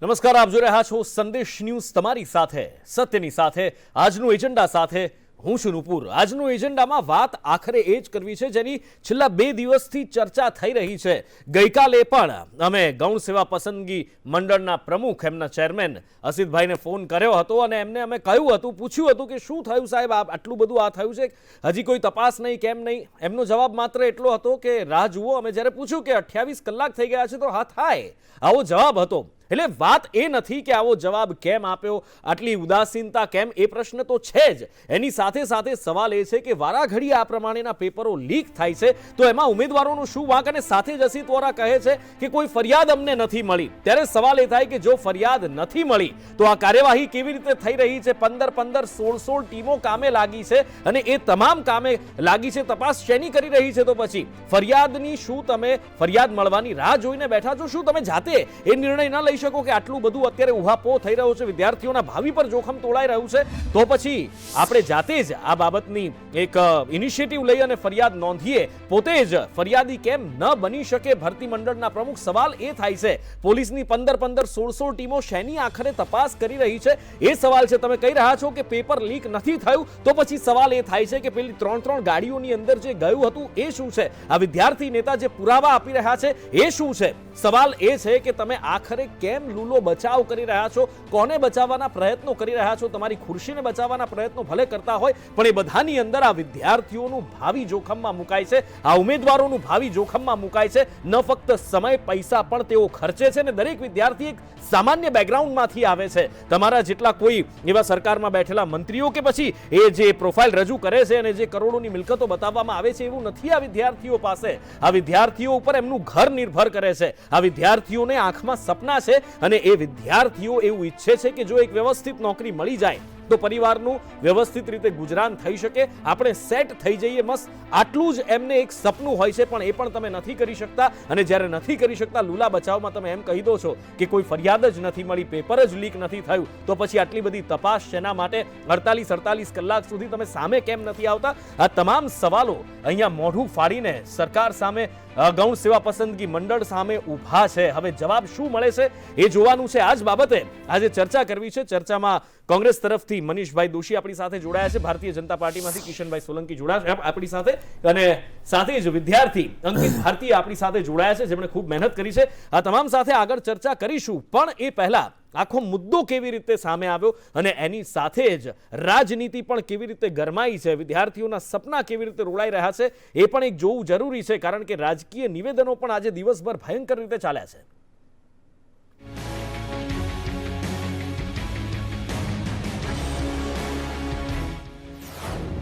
નમસ્કાર, આપ જોઈ રહ્યા છો સંદેશ ન્યૂઝ, તમારી સાથે સત્યની સાથે આજનું એજન્ડા સાથે હું છું નુપુર। આજનું એજન્ડામાં વાત આખરે એ જ કરવી છે જેની છેલ્લા 2 દિવસથી ચર્ચા થઈ રહી છે। ગઈકાલે પણ અમે ગૌણ સેવા પસંદગી મંડળના પ્રમુખ એમના ચેરમેન અસિતભાઈને ફોન કર્યો હતો અને એમને અમે કહ્યું હતું, પૂછ્યું હતું કે શું થયું સાહેબ, આટલું બધું આ થયું છે, હજી કોઈ તપાસ નહીં, કેમ નહીં? એમનો જવાબ માત્ર એટલો હતો કે રાહ જુઓ। અમે જ્યારે પૂછ્યું કે 28 કલાક થઈ ગયા છે તો હા થાય, આવો જવાબ હતો। એટલે વાત એ નથી કે આવો જવાબ કેમ આપ્યો, આટલી ઉદાસીનતા કેમ, એ પ્રશ્ન તો છે જ। એની સાથે સાથે સવાલ એ છે કે વારાઘડી આ પ્રમાણેના પેપરો લીક થાય છે તો એમાં ઉમેદવારોનો શું વાંક? અને સાથે જ અસિત વોરા કહે છે કે કોઈ ફરિયાદ અમને નથી મળી। ત્યારે સવાલ એ થાય કે જો ફરિયાદ નથી મળી તો આ કાર્યવાહી કેવી રીતે થઈ રહી છે? 15 16 ટીમો કામે લાગી છે અને એ તમામ કામે લાગી છે, તપાસ શેની કરી રહી છે? તો પછી ફરિયાદની શું તમે ફરિયાદ મળવાની રાહ જોઈને બેઠા છો? શું તમે જાતે એ નિર્ણય ન લઈ શકો કે આટલું બધું અત્યારે ઉહાપો થઈ રહ્યો છે, વિદ્યાર્થીઓના ભાવિ પર જોખમ તોળાઈ રહ્યું છે, તો પછી આપણે જાતે જ આ બાબતની એક ઇનિશિયેટિવ લઈ અને ફરિયાદ નોંધીએ? પોતે જ ફરિયાદી કેમ ન બની શકે ભરતી મંડળના પ્રમુખ? સવાલ એ થાય છે પોલીસની 15 16 ટીમો શેની આખરે તપાસ કરી રહી છે એ સવાલ છે। તમે કહી રહ્યા છો કે પેપર લીક નથી થયું, તો પછી સવાલ એ થાય છે કે પેલી 3 ગાડીઓની અંદર જે ગયું હતું એ શું છે? આ વિદ્યાર્થી નેતા જે પુરાવા આપી રહ્યા છે એ શું છે? સવાલ એ છે કે તમે આખરે કેમ લૂલો બચાવ કરી રહ્યા છો? કોને બચાવવાના પ્રયત્નો કરી રહ્યા છો? તમારી ખુરશીને બચાવવાના પ્રયત્નો ભલે કરતા હોય, પણ એ બધાની અંદર આ વિદ્યાર્થીઓનું ભાવિ જોખમમાં મુકાય છે, આ ઉમેદવારોનું ભાવિ જોખમમાં મુકાય છે। ન ફક્ત સમય, પૈસા પણ તેઓ ખર્ચે છે ને દરેક વિદ્યાર્થી એક સામાન્ય બેકગ્રાઉન્ડમાંથી આવે છે। તમારા જેટલા કોઈ એવા સરકારમાં બેઠેલા મંત્રીઓ કે પછી એ જે પ્રોફાઇલ રજૂ કરે છે અને જે કરોડોની મિલકતો બતાવવામાં આવે છે એવું નથી આ વિદ્યાર્થીઓ પાસે। આ વિદ્યાર્થીઓ ઉપર એમનું ઘર નિર્ભર કરે છે, આ વિદ્યાર્થીઓને આંખમાં સપના છે અને એ વિદ્યાર્થીઓ એવું ઈચ્છે છે કે જો એક વ્યવસ્થિત નોકરી મળી જાય તો પરિવારનું વ્યવસ્થિત રીતે ગુજરાન થઈ શકે, આપણે સેટ થઈ જઈએ, મસ્ત આટલું જ એમને એક સપનું હોય છે, પણ એ પણ તમે નથી કરી શકતા। અને જ્યારે નથી કરી શકતા, લૂલા બચાવમાં તમે એમ કહી દો છો કે કોઈ ફરિયાદ જ નથી મળી, પેપર જ લીક નથી થયું, તો પછી આટલી બધી તપાસ શેના માટે? 48 કલાક સુધી તમે સામે કેમ નથી આવતા? આ તમામ સવાલો અહીંયા મોઢું ફાડીને સરકાર સામે, ગૌણ સેવા પસંદગી મંડળ સામે ઊભા છે। હવે જવાબ શું મળે છે એ જોવાનું છે। આ જ બાબતે આજે ચર્ચા કરવી છે। ચર્ચામાં કોંગ્રેસ તરફથી મનીષભાઈ દોશી આપણી સાથે જોડાયા છે, ભારતીય જનતા પાર્ટીમાંથી કિશનભાઈ સોલંકી જોડાયા છે આપણી સાથે, અને સાથે જ વિદ્યાર્થી અંકિત ભારતીય આપણી સાથે જોડાયા છે, જેમણે ખૂબ મહેનત કરી છે। આ તમામ સાથે આગળ ચર્ચા કરીશું, પણ એ પહેલા આખો મુદ્દો કેવી રીતે સામે આવ્યો અને એની સાથે જ રાજનીતિ પણ કેવી રીતે ગરમાઈ છે, વિદ્યાર્થીઓના સપના કેવી રીતે રોળાઈ રહ્યા છે એ પણ એક જોવું જરૂરી છે, કારણ કે રાજકીય નિવેદનો પણ આજે દિવસભર ભયંકર રીતે ચાલ્યા છે।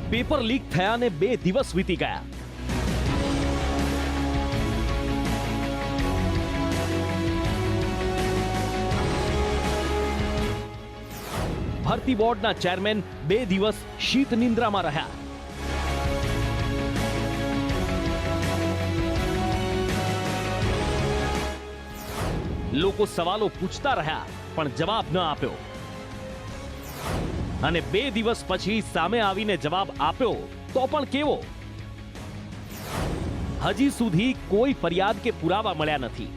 પેપર લીક થયાને 2 દિવસ વીતી ગયા। ભરતી બોર્ડના ચેરમેન 2 દિવસ શીત નિંદ્રામાં રહ્યા। લોકો સવાલો પૂછતા રહ્યા પણ જવાબ ન આપ્યો, અને 2 દિવસ પછી સામે આવીને જવાબ આપ્યો તો પણ કેવો? હજી સુધી કોઈ ફરિયાદ કે પુરાવા મળ્યા નથી।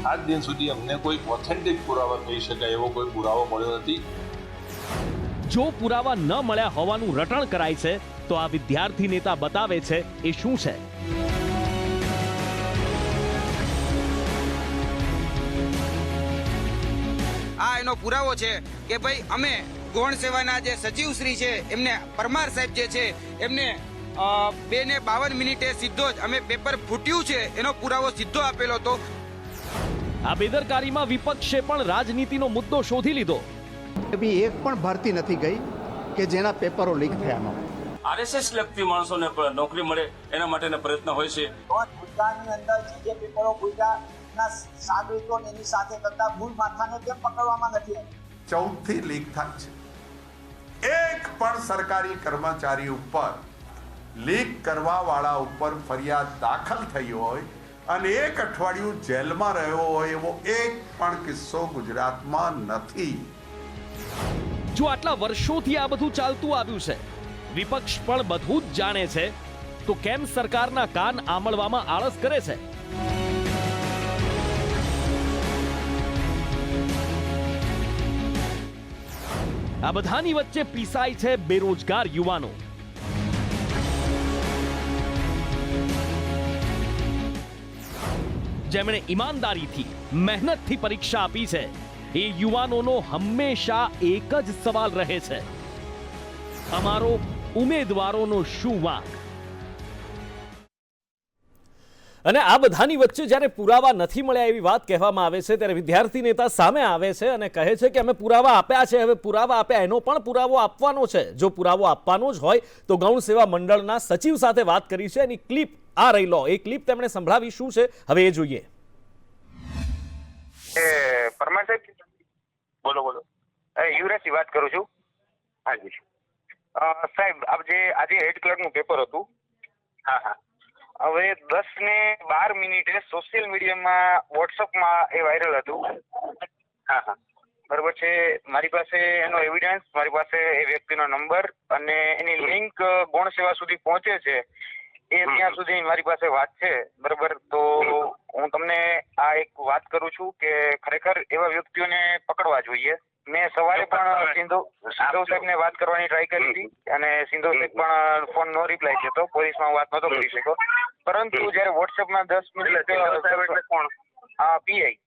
આજ દિન સુધી અમને કોઈ ઓથેન્ટિક પુરાવા કહી શકાય એવો કોઈ પુરાવો મળ્યો નથી। જો પુરાવા ન મળ્યા હોવાનું રટણ કરાય છે તો આ વિદ્યાર્થી નેતા બતાવે છે એ શું છે? આ એનો પુરાવો છે કે ભાઈ અમે ગૌણ સેવાના જે સચિવશ્રી છે એમને પરમાર સાહેબ જે છે એમને 2:52 મિનિટે સીધો જ અમે પેપર ફૂટ્યું છે એનો પુરાવો સીધો આપેલો હતો। આ બેદરકારીમાં વિપક્ષે પણ રાજનીતિનો મુદ્દો શોધી લીધો। એક પણ ભરતી નથી ગઈ કે જેના પેપરો લીક થયા ન હોય। આરએસએસ લગતી માણસોને નોકરી મળે એના માટેના પ્રયત્ન હોય છે। ભૂતકાળની અંદર જે પેપરો ભૂતકાળના સાગરિતો એની સાથે કરતા મૂળ માથાને કેમ પકડવામાં નથી આવી? 14 થી લીક થાય છે। એક પણ સરકારી કર્મચારી ઉપર લીક કરવા વાળા ઉપર ફરિયાદ દાખલ થઈ હોય અને 1 અઠવાડિયું જેલમાં રહ્યો હોય એવો એક પણ કિસ્સો ગુજરાતમાં નથી। જો આટલા વર્ષોથી આ બધું ચાલતું આવ્યું છે, વિપક્ષ પણ બધું જ જાણે છે, તો કેમ સરકારના કાન આંબળવામાં આળસ કરે છે? આ બધાની વચ્ચે પીસાય છે બેરોજગાર યુવાનો. જેમણે ઈમાનદારીથી મહેનતથી પરીક્ષા આપી છે એ યુવાનોનો હંમેશા એક જ સવાલ રહે છે, અમારો ઉમેદવારોનો શું વાંક? અને આ બધાની વચ્ચે જ્યારે પુરાવા નથી મળ્યા એવી વાત કહેવામાં આવે છે ત્યારે વિદ્યાર્થી નેતા સામે આવે છે અને કહે છે કે અમે પુરાવા આપ્યા છે, હવે પુરાવા આપ્યા એનો પણ પુરાવો આપવાનો છે. જો પુરાવો આપવાનો જ હોય તો ગૌણ સેવા મંડળના સચિવ સાથે વાત કરી છે, એની ક્લિપ આ રહી લો. એ ક્લિપ તેમણે સંભળાવી. શું છે હવે એ જોઈએ. પરમાર સાહેબ બોલો. યુવરાજથી વાત કરું છું. હાજી સાહેબ, આજે હેડ ક્લર્કનું પેપર હતું. હા. હવે 10 ને 12 મિનિટે સોશિયલ મીડિયામાં વોટ્સઅપમાં એ વાયરલ હતું. હા બરોબર છે. મારી પાસે એનો એવિડન્સ, મારી પાસે એ વ્યક્તિનો નંબર અને એની લિંક ગૌણ સેવા સુધી પહોંચે છે એ ત્યાં સુધી મારી પાસે વાત છે. બરોબર, તો હું તમને આ એક વાત કરું છું કે ખરેખર એવા વ્યક્તિઓને પકડવા જોઈએ. મેં સવારે પણ સિંધુ સાહેબને વાત કરવાની ટ્રાય કરી હતી અને સિંધુ સાહેબ પણ ફોન નો રિપ્લાય છે, તો પોલીસમાં વાત નહોતો કરી શક્યો. પરંતુ જયારે વોટ્સએપમાં 10 મિનિટ કોણ પીઆઈ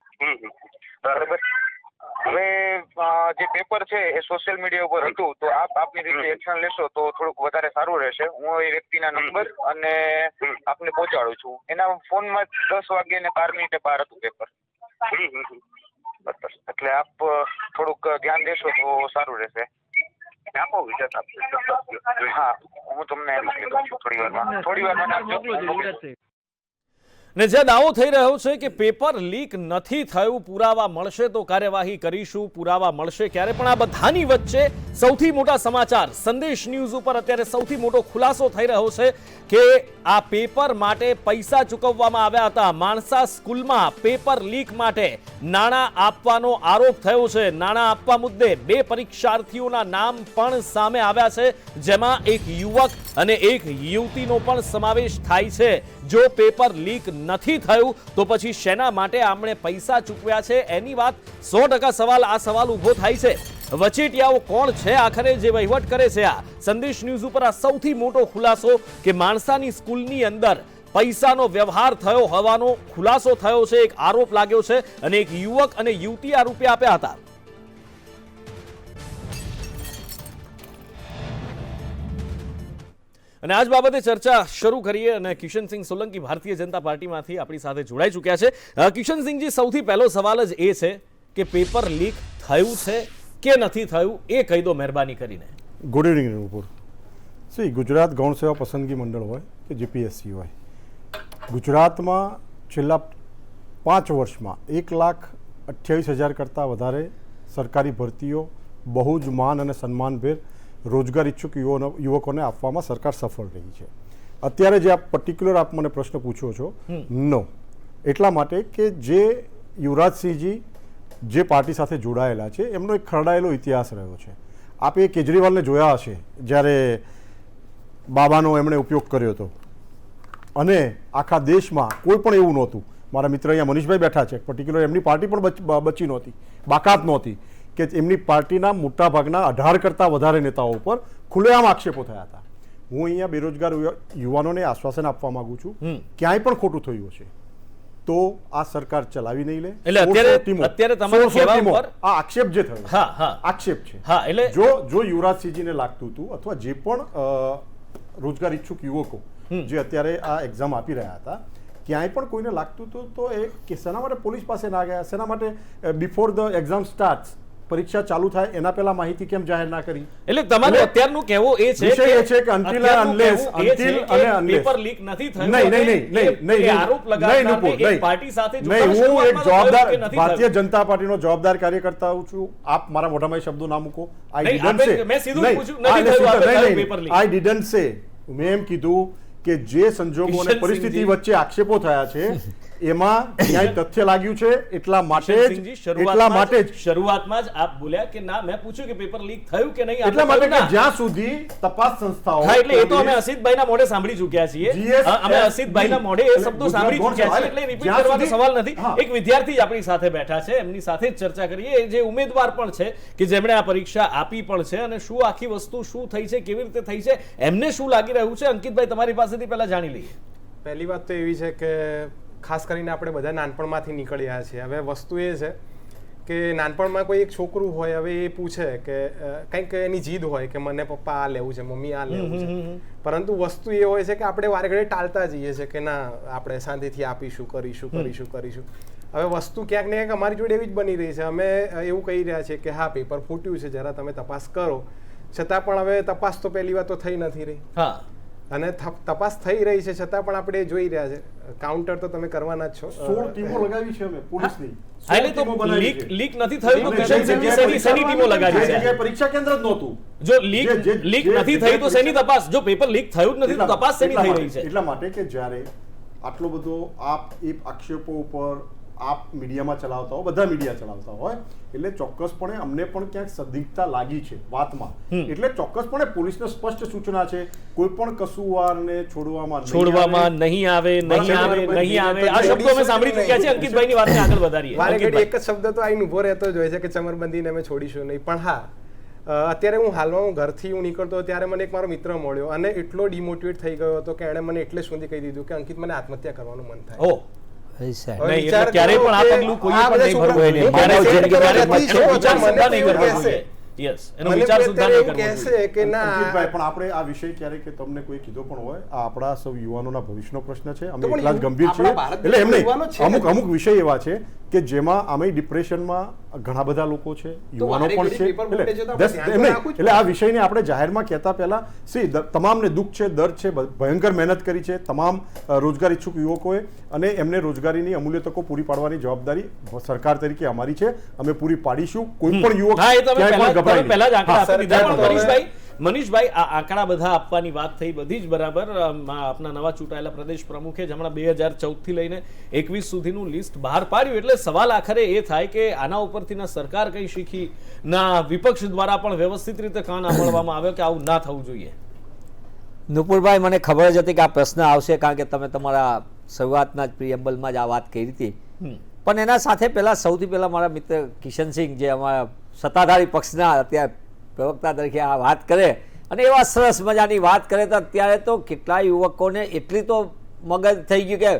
બરોબર. હવે જે પેપર છે એ સોશિયલ મીડિયા ઉપર હતું, તો આપની રીતે એક્શન લેશો તો થોડુંક વધારે સારું રહેશે. હું એ વ્યક્તિના નંબર અને આપને પહોંચાડું છું. એના ફોનમાં 10 વાગ્યે ને 12 મિનિટે 12 હતું પેપર. એટલે આપ થોડુંક ધ્યાન દેશો તો સારું રહેશે. આપો વિગત આપજો. હા, હું તમને મોકલી દઉં છું થોડી વારમાં. ને જે દાવો થઈ રહ્યો છે કે પેપર લીક નથી થયું, પુરાવા મળશે તો કાર્યવાહી કરીશું, પુરાવા મળશે ક્યારે? પણ આ બધાની વચ્ચે સૌથી મોટા સમાચાર સંદેશ ન્યૂઝ ઉપર અત્યારે સૌથી મોટો ખુલાસો થઈ રહ્યો છે કે આ પેપર માટે પૈસા ચૂકવવામાં આવ્યા હતા. માણસા સ્કૂલમાં પેપર લીક માટે નાણાં આપવાનો આરોપ થયો છે. નાણાં આપવા મુદ્દે 2 પરીક્ષાર્થીઓના નામ પણ સામે આવ્યા છે, જેમાં એક યુવક અને એક યુવતીનો પણ સમાવેશ થાય છે. જો પેપર લીક નથી થયું તો પછી શેના માટે આમણે પૈસા ચૂકવ્યા છે એની વાત 100% આ સવાલ ઊભો થાય છે. વચેટિયાઓ કોણ છે આખરે જે વહીવટ કરે છે? આ સંદેશ ન્યૂઝ ઉપર આ સૌથી મોટો ખુલાસો કે માણસાની સ્કૂલની અંદર પૈસાનો વ્યવહાર થયો હોવાનો ખુલાસો થયો છે. એક આરોપ લાગ્યો છે અને એક યુવક અને યુવતી આ રૂપિયા આપ્યા હતા. અને આજ બાબતે ચર્ચા શરૂ કરીએ અને કિશનસિંહ સોલંકી ભારતીય જનતા પાર્ટીમાંથી આપણી સાથે જોડાઈ ચૂક્યા છે. કિશનસિંહજી, સૌથી પહેલો સવાલ જ એ છે કે પેપર લીક થયું છે કે નથી થયું એ કહી દો મહેરબાની કરીને. Good evening Nupur. ગુજરાત ગૌણ સેવા પસંદગી મંડળ હોય કે જીપીએસસી હોય, ગુજરાતમાં છેલ્લા 5 વર્ષમાં 1,28,000 કરતાં વધારે સરકારી ભરતીઓ બહુ જ માન અને સન્માનભેર રોજગાર ઈચ્છુક યુવકોને આપવામાં સરકાર સફળ રહી છે. અત્યારે જે આપ પર્ટિક્યુલર આપ મને પ્રશ્ન પૂછો છો, નો, એટલા માટે કે જે યુવરાજસિંહજી જે પાર્ટી સાથે જોડાયેલા છે એમનો એક ખરડાયેલો ઇતિહાસ રહ્યો છે. આપે કેજરીવાલને જોયા હશે જ્યારે બાબાનો એમણે ઉપયોગ કર્યો હતો અને આખા દેશમાં કોઈ પણ એવું નહોતું. મારા મિત્ર અહીંયા મનીષભાઈ બેઠા છે, પર્ટિક્યુલર એમની પાર્ટી પણ બચી નહોતી, બાકાત નહોતી કે એમની પાર્ટીના મોટાભાગના 18 કરતાં વધારે નેતાઓ ઉપર ખુલ્લેઆમ આક્ષેપો થયા હતા. હું અહીંયા બેરોજગાર યુવાનોને આશ્વાસન આપવા માંગુ છું, ક્યાંય પણ ખોટું થયું હશે તો આ સરકાર ચલાવી નહીં લે. એટલે અત્યારે તમારો કહેવા ઉપર આ આક્ષેપ જે થયો આક્ષેપ છે. એટલે જો યુવરાજસિંહજીને લાગતું હતું અથવા જે પણ રોજગાર ઈચ્છુક યુવકો જે અત્યારે આ એક્ઝામ આપી રહ્યા હતા, ક્યાંય પણ કોઈને લાગતું હતું તો એ કે શેના માટે પોલીસ પાસે ના ગયા, શેના માટે બિફોર ધ એક્ઝામ સ્ટાર્ટ પરીક્ષા ચાલુ થાય એના પહેલા માહિતી કેમ જાહેર ના કરી? એટલે તમારું અત્યારનું કહેવું એ છે કે until and unless paper leak નથી થયું. નહીં આરોપ લગાવનારને એક પાર્ટી સાથે જોડાણ. હું એક જવાબદાર ભારતીય જનતા પાર્ટીનો જવાબદાર કાર્યકર્તા છું. આપ મારા મોઢામાં શબ્દો ના મૂકો. આઈ ડિડન્ટ સે. મેં એમ કીધું કે જે સંજોગો અને પરિસ્થિતિ વચ્ચે આક્ષેપો થયા છે એમાં ન્યાય તથ્ય લાગ્યું છે એટલા માટે કિશનસિંહજી, જ શરૂઆતમાં જ આપ બોલ્યા કે ના મેં પૂછ્યું કે પેપર લીક થયું કે નહીં. એટલા માટે આપણે કે જ્યાં સુધી તપાસ સંસ્થાઓ હા, એટલે એ તો અમે અસિતભાઈના મોઢે સાંભળી ચૂક્યા છીએ. GS અમે અસિતભાઈના મોઢે એ શબ્દો સાંભળી ચૂક્યા છીએ, એટલે રિપીટ જ્યાં કરવાનો સુધી- સવાલ નથી. હા. એક વિદ્યાર્થી જ આપણી સાથે બેઠા છે, એમની સાથે જ ચર્ચા કરીએ, જે ઉમેદવાર પણ છે કે જેમણે આ પરીક્ષા આપી પણ છે, અને શું આખી વસ્તુ શું થઈ છે, કેવી રીતે થઈ છે, એમને શું લાગી રહ્યું છે. અંકિતભાઈ, તમારી પાસેથી પહેલા જાણી લઈએ. પહેલી વાત તો એવી છે કે ખાસ કરીને આપણે બધા નાનપણમાંથી નીકળ્યા છીએ. હવે વસ્તુ એ છે કે નાનપણમાં કોઈ એક છોકરું હોય, હવે એ પૂછે કે કંઈક એની જીદ હોય કે મને પપ્પા આ લેવું છે, મમ્મી આ લેવું છે, પરંતુ વસ્તુ એ હોય છે કે આપણે વારે ઘડીએ ટાળતા જઈએ છીએ કે ના આપણે શાંતિથી આપીશું, કરીશું. હવે વસ્તુ ક્યાંક ને ક્યાંક અમારી જોડે એવી જ બની રહી છે. અમે એવું કહી રહ્યા છીએ કે હા પેપર ફૂટ્યું છે, જરા તમે તપાસ કરો, છતાં પણ હવે તપાસ તો પહેલી વાત તો થઈ નથી રહી. હા, અને તપાસ થઈ રહી છે છતાં પણ આપણે જોઈ રહ્યા છે. કાઉન્ટર તો તમે કરવાના જ છો. 16 ટીમો લગાવી છે અમે પોલીસની. એટલે તો લીક નથી થયું તો કિશનસિંહજી શેની ટીમો લગાવી છે? જગ્યાએ પરીક્ષા કેન્દ્ર જ નહોતું. જો લીક નથી થઈ તો શેની તપાસ? જો પેપર લીક થયું જ નથી તો તપાસ શેની થઈ રહી છે? એટલા માટે કે જ્યારે આટલો બધો આપ એ આક્ષેપો ઉપર આપ મીડિયામાં ચલાવતા હો, બધા મીડિયા ચલાવતા હોય, એટલે ચોક્કસપણે અમને પણ ક્યાંક સંદિગ્ધતા લાગી છે વાતમાં. એટલે ચોક્કસપણે પોલીસને સ્પષ્ટ સૂચના છે, કોઈ પણ કસૂરવારને છોડવામાં નહીં આવે. આ શબ્દો અમે સાંભળી ચૂક્યા છે. અંકિતભાઈની વાતને આગળ વધારીએ. વારે ઘડી એક જ શબ્દ તો આઈને ઉભો રહેતો જ હોય છે કે ચમરબંધીને અમે છોડીશું નહીં. પણ હા, અત્યારે હું ઘરથી નીકળતો ત્યારે મને એક મારો મિત્ર મળ્યો અને એટલો ડિમોટિવેટ થઈ ગયો હતો કે એણે મને એટલે સુધી કહી દીધું કે અંકિત મને આત્મહત્યા કરવાનું મન થાય. ક્યારેય પણ આ પગલું કોઈ પણ નહીં ભરવું જોઈએ. પણ આપણે આ વિષય ક્યારે કે તમને કોઈ કીધો પણ હોય, આ આપણા સૌ યુવાનોના ભવિષ્યનો પ્રશ્ન છે. અમે એટલા જ ગંભીર છીએ. એટલે એમ નહીં, અમુક વિષય એવા છે કે જેમાં અમે ડિપ્રેશનમાં ઘણા બધા લોકો છે, યુવાનો પણ છે. એટલે આ વિષયને આપણે જાહેરમાં કહેતા પહેલા તમામને દુઃખ છે, દર્દ છે, ભયંકર મહેનત કરી છે તમામ રોજગાર ઈચ્છુક યુવકોએ, અને એમને રોજગારીની અમૂલ્ય તકો પૂરી પાડવાની જવાબદારી સરકાર તરીકે અમારી છે. અમે પૂરી પાડીશું. કોઈ પણ યુવક મનીષભાઈ, આ આંકડા બધા આપવાની વાત થઈ, બધી જ બરાબર. આપના નવા ચૂંટાયેલા પ્રદેશ પ્રમુખે હમણાં 2014 થી લઈને 21 સુધીનું લિસ્ટ બહાર પાડ્યું. એટલે સવાલ આખરે એ થાય કે આના ઉપરથી ના સરકાર કઈ શીખી, ના વિપક્ષ દ્વારા પણ વ્યવસ્થિત રીતે કાન આંબળવામાં આવ્યો કે આવું ના થવું જોઈએ. નુપુરભાઈ, મને ખબર જ હતી કે આ પ્રશ્ન આવશે, કારણ કે તમે તમારા શરૂઆતના જ પ્રિએમ્બલમાં જ આ વાત કરી હતી. પણ એના સાથે સૌથી પહેલા મારા મિત્ર કિશનસિંહ, જે અમારા સત્તાધારી પક્ષના અત્યારે પ્રવક્તા તરીકે આ વાત કરે અને એવા સરસ મજાની વાત કરે, તો અત્યારે તો કેટલા યુવકોને એટલી તો મગજ થઈ ગયું કે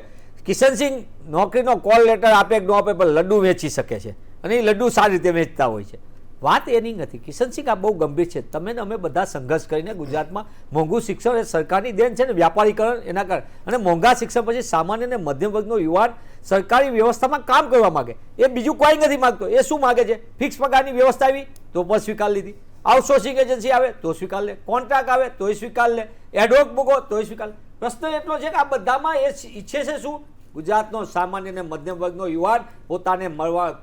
કિશનસિંહ નોકરીનો કોલ લેટર આપે કે ન આપે પણ લડ્ડુ વેચી શકે છે, અને એ લડ્ડુ સારી રીતે વેચતા હોય છે. વાત એની નથી. કિશનસિંહ, આ બહુ ગંભીર છે. તમે ને અમે બધા સંઘર્ષ કરીને ગુજરાતમાં મોંઘું શિક્ષણ એ સરકારની દેન છે ને, વ્યાપારીકરણ એના કારણે. અને મોંઘા શિક્ષણ પછી સામાન્ય અને મધ્યમ વર્ગનો યુવાન સરકારી વ્યવસ્થામાં કામ કરવા માગે. એ બીજું કોઈ નથી માગતો. એ શું માગે છે? ફિક્સ પગારની વ્યવસ્થા આવી તો પણ સ્વીકાર લીધી, આઉટસોર્સિંગ એજન્સી આવે તો સ્વીકાર લે, કોન્ટ્રાક્ટ આવે તોય સ્વીકાર લે, એડવોક મૂકો તોય સ્વીકાર લે. પ્રશ્ન એટલો છે કે આ બધામાં એ ઈચ્છે છે શું? ગુજરાતનો સામાન્ય અને મધ્યમ વર્ગનો યુવાન પોતાને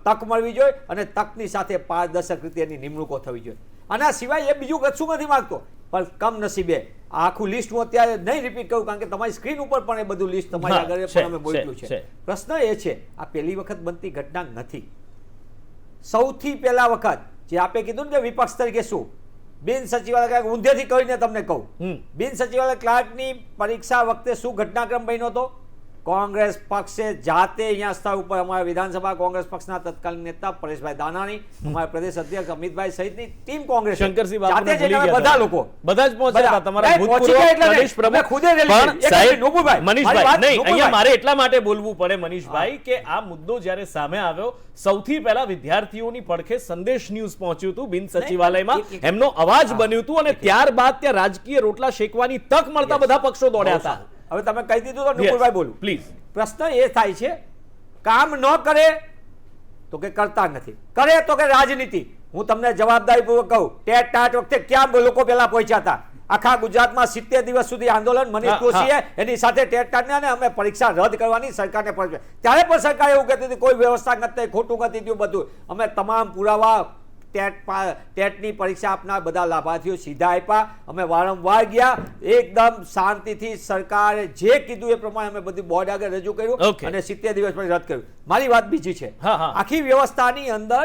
તક મળવી જોઈએ, અને તકની સાથે પારદર્શક રીતે એની નિમણૂકો થવી જોઈએ. આના સિવાય એ બીજું કશું નથી માંગતો. પણ કમનસીબે આખું લિસ્ટ હું અત્યારે નહીં રિપીટ કરું, કારણ કે તમારી સ્ક્રીન ઉપર પણ એ બધું લિસ્ટ તમારી આગળ પણ અમે બોલ્યું છે. પ્રશ્ન એ છે, આ પહેલી વખત બનતી ઘટના નથી. સૌથી પહેલા વખત જે આપે કીધું ને કે વિપક્ષ તરીકે શું બિન સચિવાલય, ઊંધેથી કરીને તમને કહું, બિન સચિવાલય ક્લાર્કની પરીક્ષા વખતે શું ઘટનાક્રમ બન્યો હતો? કોંગ્રેસ પક્ષે જાતે અહીંયા સ્થળ ઉપર અમારા વિધાનસભા કોંગ્રેસ પક્ષના તત્કાલીન નેતા પરેશભાઈ દાનાણી, અમારા પ્રદેશ અધ્યક્ષ અમિતભાઈ સહિતની ટીમ કોંગ્રેસ શંકરસિંહ બધા લોકો બધા જ પહોંચ્યા હતા. તમારા ભૂતપૂર્વ પ્રદેશ પ્રમુખ પણ સાહેબ મનીષભાઈ, નહીં, અહીંયા મારે એટલા માટે બોલવું પડે મનીષભાઈ કે આ મુદ્દો જ્યારે સામે આવ્યો, સૌથી પહેલા વિદ્યાર્થીઓની પડખે સંદેશ ન્યૂઝ પહોંચ્યું હતું બિન સચિવાલયમાં, એમનો અવાજ બન્યું હતું, અને ત્યારબાદ ત્યાં રાજકીય રોટલા શેકવાની તક મળતા બધા પક્ષો દોડ્યા હતા. હવે તમે કહી દીધું તો નુપુરભાઈ બોલું પ્લીઝ. પ્રશ્ન એ થાય છે, કામ ન કરે તો કે કરતા નથી, કરે તો કે રાજનીતિ. હું તમને જવાબદારીપૂર્વક કહું, ટેટ ટાટ વખતે ક્યાં લોકો પહેલા પહોંચ્યા હતા? આખા ગુજરાતમાં 70 દિવસ સુધી આંદોલન મનીષ દોશીએ એની સાથે ટેટ ટાટને, અને અમે પરીક્ષા રદ કરવાની સરકારને પડશે. ત્યારે પણ સરકાર એવું કહેતી હતી કોઈ વ્યવસ્થા નથી, ખોટું નથી થયું બધું. અમે તમામ પુરાવા ટેટની પરીક્ષા આપનાર બધા લાભાર્થીઓ સીધા આપ્યા. અમે વારંવાર ગયા, એકદમ શાંતિથી સરકારે જે કીધું એ પ્રમાણે અમે બધું બોર્ડ આગળ રજૂ કર્યું અને 70 દિવસ પછી રદ કર્યું. મારી વાત બીજી છે, આખી વ્યવસ્થાની અંદર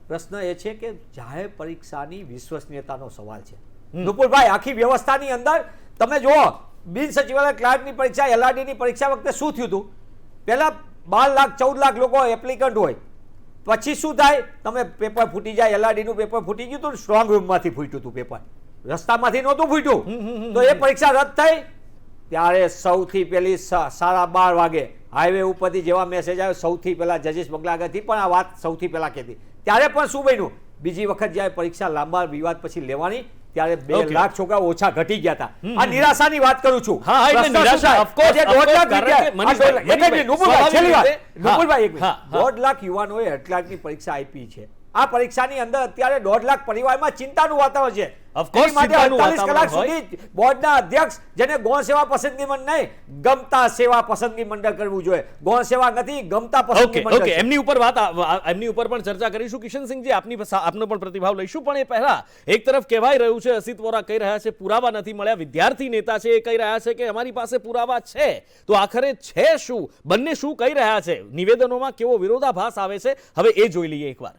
પ્રશ્ન એ છે કે જાહેર પરીક્ષાની વિશ્વસનીયતાનો સવાલ છે. નુપુરભાઈ, આખી વ્યવસ્થાની અંદર તમે જુઓ, બિન સચિવાલય ક્લાર્કની પરીક્ષા, LRDની પરીક્ષા વખતે શું થયું હતું? પહેલા 12 લાખ 14 લાખ લોકો એપ્લિકન્ટ હોય, પછી શું થાય? તમે પેપર ફૂટી જાય, LRDનું પેપર ફૂટી ગયું હતું, સ્ટ્રોંગ રૂમમાંથી ફૂટ્યું હતું પેપર, રસ્તામાંથી નહોતું ફૂટ્યું. તો એ પરીક્ષા રદ થઈ ત્યારે સૌથી પહેલી 12:30 વાગે હાઈવે ઉપરથી જેવા મેસેજ આવ્યો, સૌથી પહેલા જજીસ બંગલા આગળથી પણ આ વાત સૌથી પહેલા કહેતી. ત્યારે પણ શું બન્યું? બીજી વખત જ્યારે પરીક્ષા લાંબા વિવાદ પછી લેવાની ત્યારે 2 લાખ છોકરા ઓછા ઘટી ગયા હતા. આ નિરાશાની વાત કરું છું. દોઢ લાખ યુવાનોએ 8 લાખની પરીક્ષા આપી છે. આ પરીક્ષાની અંદર અત્યારે 1.5 લાખ પરિવારમાં ચિંતાનું વાતાવરણ છે. માટે 48 કલાક સુધી બોર્ડના અધ્યક્ષ, જેને ગૌણ સેવા પસંદગી મંડળ નહીં, ગમતા સેવા પસંદગી મંડળ કરવું જોઈએ. ગૌણ સેવા નથી, ગમતા પસંદગી મંડળ. એમની ઉપર પણ ચર્ચા કરીશું. કિશનસિંહજી, આપનો પણ પ્રતિભાવ લઈશું, પણ એ પહેલા એક તરફ કહેવાય રહ્યું છે, અસિત વોરા કહી રહ્યા છે પુરાવા નથી મળ્યા, વિદ્યાર્થી નેતા છે એ કહી રહ્યા છે કે અમારી પાસે પુરાવા છે. તો આખરે છે શું? બંને શું કહી રહ્યા છે? નિવેદનોમાં કેવો વિરોધાભાસ આવે છે, હવે એ જોઈ લઈએ એકવાર.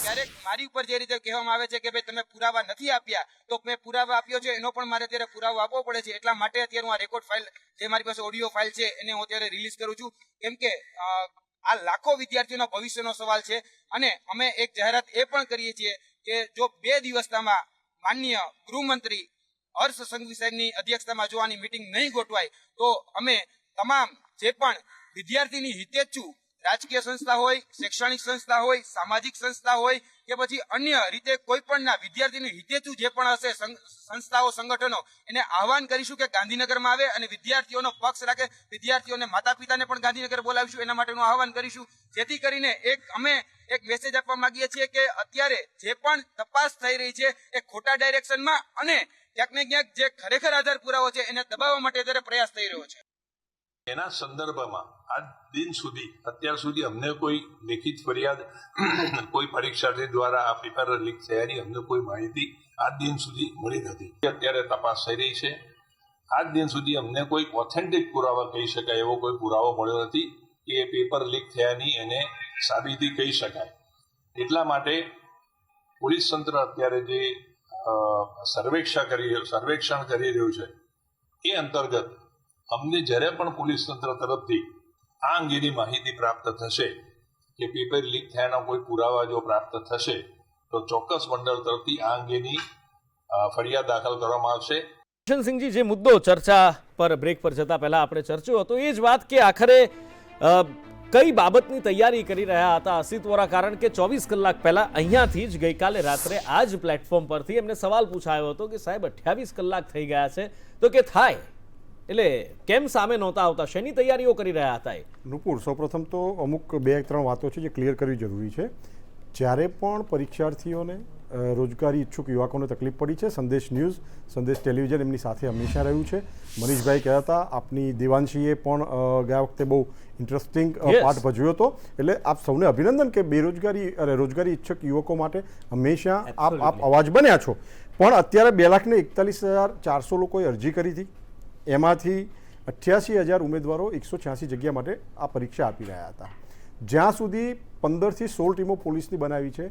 ક્યારેક મારી ઉપર જે રીતે કહેવામાં આવે છે કે ભાઈ તમે પુરાવા નથી આપ્યા, તો મેં પુરાવા આપ્યો છે, એનો પણ મારે અત્યારે પુરાવો આપવો પડે છે. એટલા માટે અત્યારે હું આ રેકોર્ડ ફાઇલ, જે મારી પાસે ઓડિયો ફાઇલ છે, એને હું અત્યારે રિલીઝ કરું છું. કેમ કે આ લાખો વિદ્યાર્થીઓના ભવિષ્યનો સવાલ છે. અને અમે એક જાહેરાત એ પણ કરીએ છીએ કે જો 2 દિવસમાં માનનીય ગૃહમંત્રી હર્ષ સંઘવી સાહેબની અધ્યક્ષતામાં જો આની મિટિંગ નહીં ગોઠવાય, તો અમે તમામ જે પણ વિદ્યાર્થીની હિતેચ્છુ રાજકીય સંસ્થા હોય, શૈક્ષણિક સંસ્થા હોય, સામાજિક સંસ્થા હોય કે પછી અન્ય રીતે કોઈ પણના વિદ્યાર્થીની હિતેચ્છુ જે પણ હશે સંસ્થાઓ, સંગઠનો, એને આહવાન કરીશું કે ગાંધીનગરમાં આવે અને વિદ્યાર્થીઓનો પક્ષ રાખે. વિદ્યાર્થીઓને માતા પિતાને પણ ગાંધીનગર બોલાવીશું, એના માટેનું આહવાન કરીશું. જેથી કરીને અમે એક મેસેજ આપવા માંગીએ છીએ કે અત્યારે જે પણ તપાસ થઈ રહી છે એ ખોટા ડાયરેક્શનમાં અને ક્યાંક ને ક્યાંક જે ખરેખર આધાર પુરાવો છે એને દબાવવા માટે અત્યારે પ્રયાસ થઈ રહ્યો છે. એના સંદર્ભમાં આજ દિન સુધી, અત્યાર સુધી અમને કોઈ લેખિત ફરિયાદ, કોઈ પરીક્ષાર્થી દ્વારા આ પેપર લીક થયાની અમને કોઈ માહિતી આજ દિન સુધી મળી નથી. અત્યારે તપાસ થઈ રહી છે. આજ દિન સુધી અમને કોઈ ઓથેન્ટિક પુરાવા કહી શકાય એવો કોઈ પુરાવો મળ્યો નથી કે પેપર લીક થયાની એને સાબિતી કહી શકાય. એટલા માટે પોલીસ તંત્ર અત્યારે જે સર્વેક્ષણ કરી રહ્યું છે એ અંતર્ગત અમને જ્યારે પણ પોલીસ તંત્ર તરફથી આ અંગેની માહિતી પ્રાપ્ત થશે કે પેપર લીક થયાના કોઈ પુરાવા જો પ્રાપ્ત થશે તો ચોક્કસ મંડળ તરફથી આ અંગેની ફરિયાદ દાખલ કરવામાં આવશે. કિશનસિંહજી, જે મુદ્દો ચર્ચા પર બ્રેક પર જતા પહેલા આપણે ચર્ચ્યો હતો એ જ વાત કે આખરે કઈ બાબતની તૈયારી કરી રહ્યા હતા અસિત વોરા? કારણ કે 24 કલાક પહેલા અહીંયાથી જ ગઈકાલે રાત્રે આ જ પ્લેટફોર્મ પરથી એમને સવાલ પૂછાયો હતો કે સાહેબ 28 કલાક થઈ ગયા છે તો કે થાય, એટલે કેમ સામે નહોતા આવતા? શેની તૈયારીઓ કરી રહ્યા હતા? નુપુર, સૌપ્રથમ તો અમુક 2-3 વાતો છે જે ક્લિયર કરવી જરૂરી છે. જ્યારે પણ પરીક્ષાર્થીઓને, રોજગારી ઈચ્છુક યુવકોને તકલીફ પડી છે, સંદેશ ન્યૂઝ, સંદેશ ટેલિવિઝન એમની સાથે હંમેશા રહ્યું છે. મનીષભાઈ કહેતા હતા, આપની દેવાંશીએ પણ ગયા વખતે બહુ ઇન્ટરેસ્ટિંગ પાર્ટ ભજવ્યો હતો. એટલે આપ સૌને અભિનંદન કે રોજગારી ઈચ્છુક યુવકો માટે હંમેશા આપ અવાજ બન્યા છો. પણ અત્યારે 2,41,400 લોકોએ અરજી કરી હતી. એમાંથી 88,000 ઉમેદવારો 186 જગ્યા માટે આ પરીક્ષા આપી રહ્યા હતા. જ્યાં સુધી 15 થી 16 ટીમો પોલીસની બનાવી છે,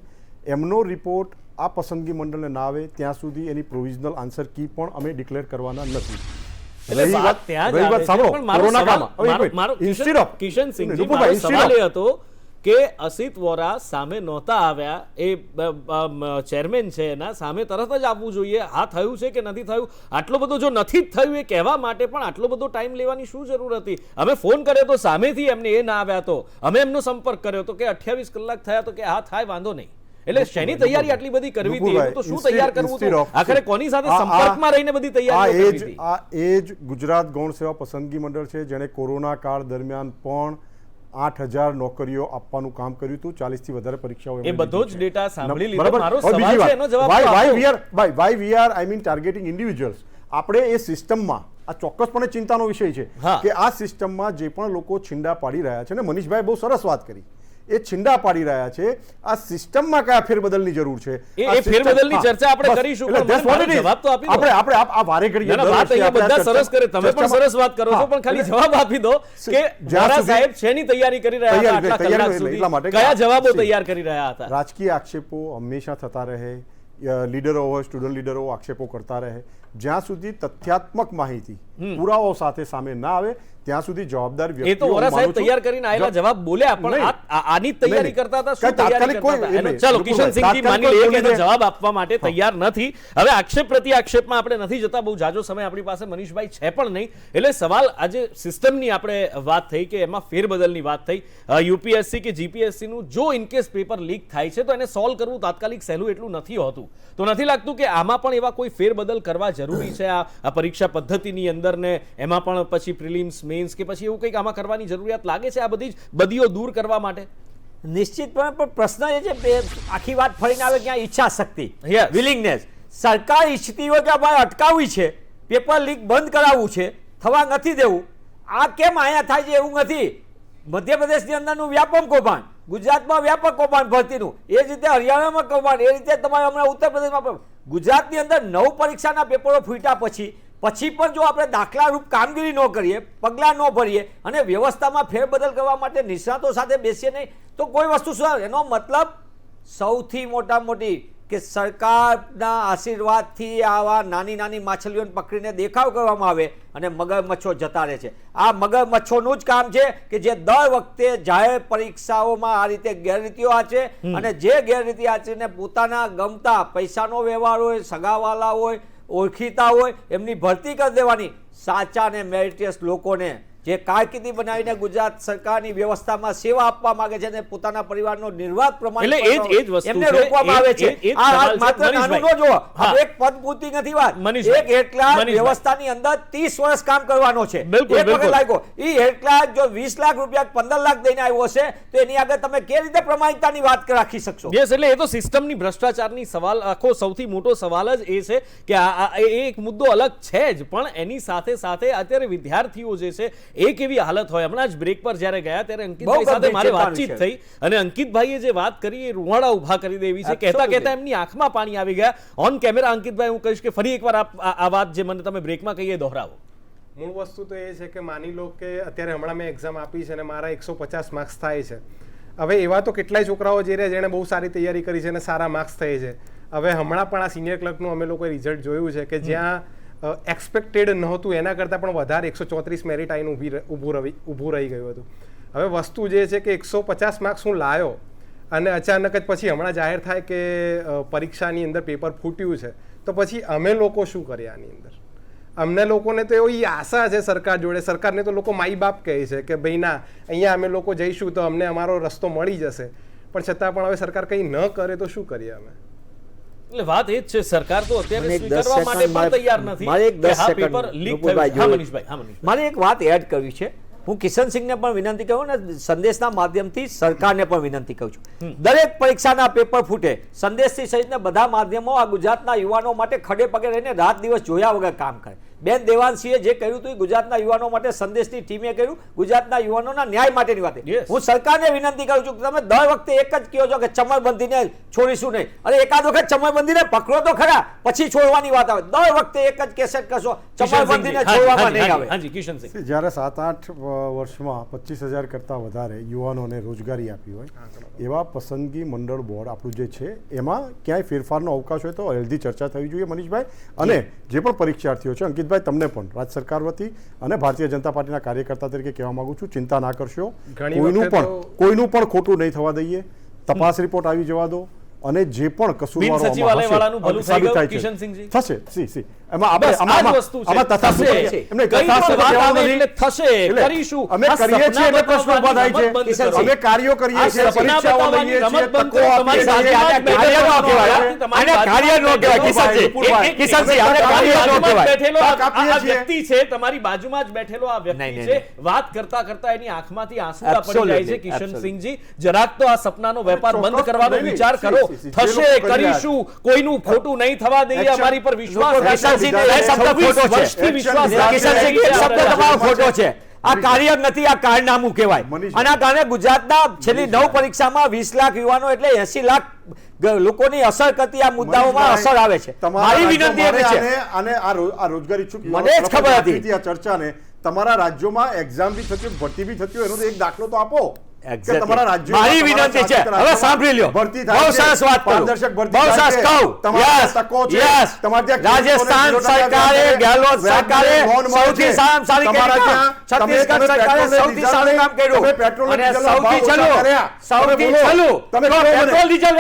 એમનો રિપોર્ટ આ પસંદગી મંડળને ના આવે ત્યાં સુધી એની પ્રોવિઝનલ આન્સર કી પણ અમે ડિક્લેર કરવાના નથી. કે અસિત વોરા સામે નહોતા આવ્યા, એ ચેરમેન છે એના સામે તરત જ આવવું જોઈએ. હા થયું છે કે નથી થયું? આટલો બધો જો નથી થયું એ કહેવા માટે પણ આટલો બધો ટાઈમ લેવાની શું જરૂર હતી? અમે ફોન કર્યો તો સામેથી એમને એ ના આવ્યા, તો અમે એમનો સંપર્ક કર્યો તો કે 28 કલાક થયા, તો કે હા થાય, વાંધો નહીં. એટલે શેની તૈયારી આટલી બધી કરવી હતી? તો શું તૈયાર કરવું હતું? આખરે કોની સાથે સંપર્કમાં રહીને બધી તૈયારી કરવી હતી? આ એ જ ગુજરાત ગૌણ સેવા પસંદગી મંડળ છે જેણે કોરોના કાળ દરમિયાન પણ 8,000 નોકરીઓ આપવાનું કામ કર્યું હતું. 40 થી વધારે પરીક્ષાઓ. એ બધો જ ડેટા સાંભળી લીધો. મારો સવાલ છે એનો જવાબ why we are targeting individuals. આપણે એ સિસ્ટમમાં આ ચોક્કસપણે ચિંતાનો વિષય છે કે આ સિસ્ટમમાં જે પણ લોકો છીંડા પાડી રહ્યા છે, ને મનીષભાઈ બહુ સરસ વાત કરી, એ છીંડા પાડી રહ્યા છે. આ સિસ્ટમમાં કયા ફેરબદલની જરૂર છે એ ફેરબદલની ચર્ચા આપણે કરીશું, પણ મને જવાબ તો આપી દો. આપણે આ વારે ઘડીએ વાત અહીંયા બધા સરસ કરે, તમે પણ સરસ વાત કરો છો, પણ ખાલી જવાબ આપી દો કે મોરા સાહેબ શેની તૈયારી કરી રહ્યા હતા આટલા કલાક સુધી, કયા જવાબો તૈયાર કરી રહ્યા હતા? રાજકીય આક્ષેપો હંમેશા થતા રહે, લીડરો હોય, સ્ટુડન્ટ લીડરો આક્ષેપો કરતા રહે. જ્યાં સુધી તથ્યાત્મક માહિતી પુરાવાઓ સાથે સામે ના આવે ત્યાં સુધી જવાબદાર એ તો વ્યક્તિઓ વોરા સાહેબ તૈયાર કરીને આયેલા જવાબ બોલ્યા, પણ આની તૈયારી કરતા હતા, શું તૈયારી કરતા હતા? ચલો કિશનસિંહજી માની લઈએ કે એનો જવાબ આપવા માટે તૈયાર નથી. હવે આક્ષેપ પ્રતિ આક્ષેપમાં આપણે નથી જતા, બહુ જાજો સમય આપણી પાસે મનીષભાઈ છે પણ નહીં. એટલે સવાલ આજે સિસ્ટમની આપણે વાત થઈ કે એમાં ફેરબદલની વાત થઈ. યુપીએસસી કે જીપીએસસી નું જો ઇનકેસ પેપર લીક થાય છે તો એને સોલ્વ કરવું તાત્કાલિક સહેલું એટલું નથી હોતું. તો નથી લાગતું કે આમાં પણ એવા કોઈ ફેરબદલ કરવા જરૂરી છે આ પરીક્ષા પદ્ધતિની અંદર ને એમાં પણ પછી પ્રિલિમ્સ, મેન્સ કે પછી એવું કંઈક આમાં કરવાની જરૂરિયાત લાગે છે આ બધી જ બદીઓ દૂર કરવા માટે? નિશ્ચિતપણે, પણ પ્રશ્ન એ છે કે આખી વાત ફરીને આવે ક્યાં ઈચ્છા શક્તિ, વિલિંગનેસ. સરકાર ઈચ્છતી હોય કે ભાઈ અટકાવવી છે, પેપર લીક બંધ કરાવવું છે, થવા નથી દેવું. આ કેમ અહીંયા થાય છે એવું નથી. મધ્યપ્રદેશની અંદરનું વ્યાપક કૌભાંડ, ગુજરાતમાં વ્યાપક કૌભાંડ ભરતીનું, એ જ રીતે હરિયાણામાં કૌભાંડ, એ રીતે તમારે હમણાં ઉત્તર પ્રદેશમાં. ગુજરાતની અંદર 9 પરીક્ષાના પેપરો ફૂટ્યા પછી પણ જો આપણે દાખલારૂપ કામગીરી ન કરીએ, પગલાં ન ભરીએ અને વ્યવસ્થામાં ફેરબદલ કરવા માટે નિષ્ણાતો સાથે બેસીએ નહીં તો કોઈ વસ્તુ શું? એનો મતલબ સૌથી મોટી કે સરકારના આશીર્વાદથી આવા નાની નાની માછલીઓને પકડીને દેખાવ કરવામાં આવે અને મગરમચ્છો જતા રહે છે. આ મગરમચ્છોનું જ કામ છે કે જે દર વખતે જાહેર પરીક્ષાઓમાં આ રીતે ગેરરીતિઓ આચરે અને જે ગેરરીતિ આચરીને પોતાના ગમતા પૈસાનો વ્યવહાર હોય, સગાવાલા હોય, ઓળખીતા હોય, એમની ભરતી કરી દેવાની. સાચા અને મેરિટિયસ લોકોને જે કારકિર્દી બનાવીને ગુજરાત સરકારની વ્યવસ્થામાં સેવા આપવા માંગે છે અને પોતાના પરિવારનો નિર્વાહ પ્રમાણે એમને રોકવામાં આવે છે. આ માત્ર નાનું ન જોવો, એક પદ પૂરતી નથી વાત. એક હેડ ક્લાર્ક વ્યવસ્થાની અંદર 30 વર્ષ કામ કરવાનો છે. એક વખત લાગ્યો એ હેડ ક્લાર્ક જો 20 લાખ રૂપિયા 15 લાખ દઈને આવ્યો હશે તો એની આગળ તમે કેવી રીતે પ્રમાણિકતાની વાત રાખી શકશો? એટલે એ તો સિસ્ટમની ભ્રષ્ટાચારની સવાલ, આખો સૌથી મોટો સવાલ જ એ છે કે આ એક મુદ્દો અલગ છે જ, પણ એની સાથે સાથે અત્યારે વિદ્યાર્થીઓ જે છે એક એવી હાલત હોય. હમણાં જ બ્રેક પર જ્યારે ગયા ત્યારે અંકિતભાઈ સાથે મારે વાતચીત થઈ અને અંકિતભાઈએ જે વાત કરી એ રૂવાડા ઉભા કરી દેવી છે. કહેતા એમની આંખમાં પાણી આવી ગયા. ઓન કેમેરા અંકિતભાઈ હું કહીશ કે ફરી એકવાર આ વાત જે મને તમે બ્રેકમાં કહીએ દોહરાવો. મૂળ વસ્તુ તો એ છે કે માની લો કે અત્યારે હમણાં મેં એક્ઝામ આપી છે અને મારા 150 માર્ક્સ થાય છે. હવે એવા તો કેટલાય છોકરાઓ જે જેણે બહુ સારી તૈયારી કરી છે અને સારા માર્ક્સ થાય છે. હવે હમણાં પણ આ સિનિયર ક્લર્કનું અમે લોકોએ રિઝલ્ટ જોયું છે કે જ્યાં એક્સપેક્ટેડ નહોતું એના કરતાં પણ વધારે 134 મેરિટ આવીને ઊભું રહી ગયું હતું. હવે વસ્તુ જે છે કે 150 માર્ક્સ હું લાવ્યો અને અચાનક જ પછી હમણાં જાહેર થાય કે પરીક્ષાની અંદર પેપર ફૂટ્યું છે તો પછી અમે લોકો શું કરીએ આની અંદર? અમને લોકોને તો એવી આશા છે સરકાર જોડે. સરકારને તો લોકો માઈ બાપ કહે છે કે ભાઈ ના, અહીંયા અમે લોકો જઈશું તો અમને અમારો રસ્તો મળી જશે, પણ છતાં પણ હવે સરકાર કંઈ ન કરે તો શું કરીએ અમે? એટલે વાત એ જ છે, સરકાર તો અત્યારે સ્વીકારવા માટે પણ તૈયાર નથી. મારે એક 10 સેકન્ડ મારે એક વાત એડ કરવી છે. હું કિશનસિંહને પણ વિનંતી કરું ને સંદેશના માધ્યમથી સરકારને પણ વિનંતી કરું છું, દરેક પરીક્ષાના પેપર ફૂટે, સંદેશથી સહિતના બધા માધ્યમો આ ગુજરાતના યુવાનો માટે ખડે પગે રહીને રાત દિવસ જોયા વગર કામ કરે. બેન દેવાંશીએ જે કહ્યું હતું ગુજરાતના યુવાનો માટે સંદેશની ટીમે કહ્યું, ગુજરાતના યુવાનોના ન્યાય માટેની વાત. હું સરકારને વિનંતી કરું છું કે તમે દર વખતે એક જ કહો છો કે ચમરબંધીને છોડીશું નહીં, અને એકાદ વખત ચમરબંધીને પકડો તો ખરા પછી છોડવાની વાત આવે. દર વખતે એક જ કેસેટ કરશો, ચમરબંધીને છોડવામાં નહીં આવે. હાજી કિશનસિંહ, જ્યારે 7-8 વર્ષમાં 25,000 કરતાં વધારે યુવાનોને રોજગારી આપી હોય એવા પસંદગી મંડળ બોર્ડ આપણું જે છે એમાં ક્યાંય ફેરફારનો અવકાશ હોય તો હેલ્ધી ચર્ચા થવી જોઈએ મનીષભાઈ. અને જે પણ પરીક્ષાર્થીઓ છે, અંકિતભાઈ તમને પણ રાજ્ય સરકાર વતી અને ભારતીય જનતા પાર્ટીના કાર્યકર્તા તરીકે કહેવા માંગુ છું, ચિંતા ના કરશો, કોઈનું પણ ખોટું નહીં થવા દઈએ. તપાસ રિપોર્ટ આવી જવા દો અને જે પણ કસૂરવારો થશે એમાં આપણે કરીશું. અમે કરીએ છીએ એટલે પ્રશ્ન ઉભા થાય છે. અમે કાર્યો કરીએ છીએ, પરીક્ષાઓ લઈએ છીએ, તકો આપીએ છીએ. આ વ્યક્તિ છે તમારી બાજુમાં જ બેઠેલો આ વ્યક્તિ છે, વાત કરતા કરતા એની આંખમાંથી આંસુડા પડી જાય છે. કિશનસિંહજી, જરાક તો આ સપનાનો વેપાર બંધ કરવાનો વિચાર કરો. થશે, કરીશું, કોઈનું ખોટું નહીં થવા દઈએ, અમારી પર વિશ્વાસ. આ કાર્ય નથી, આ કારનામું કહેવાય. અને આ કારણે ગુજરાતના છેલ્લી 9 પરીક્ષામાં 20 લાખ યુવાનો એટલે 80 લાખ લોકોની અસર કરતી આ મુદ્દાઓમાં અસર આવે છે. મારી વિનંતી એ છે અને આ રોજગારી ઈચ્છુક મને જ ખબર હતી આ ચર્ચાને તમારા રાજ્યોમાં એક્ઝામ બી થતી હોય, ભરતી બી થતી હોય, એનો તો એક દાખલો તો આપો. મારી વિનંતી છે, હવે સાંભળી લ્યો. બહુ સરસ વાત કરું, બહુ સરસ કહું. રાજસ્થાન સરકારે, ગેહલોત સરકારે સૌથી સારી છત્તીસગઢ સરકારે સૌથી સારું કામ કર્યું અને સૌથી છેલ્લું પેટ્રોલ ડીઝલ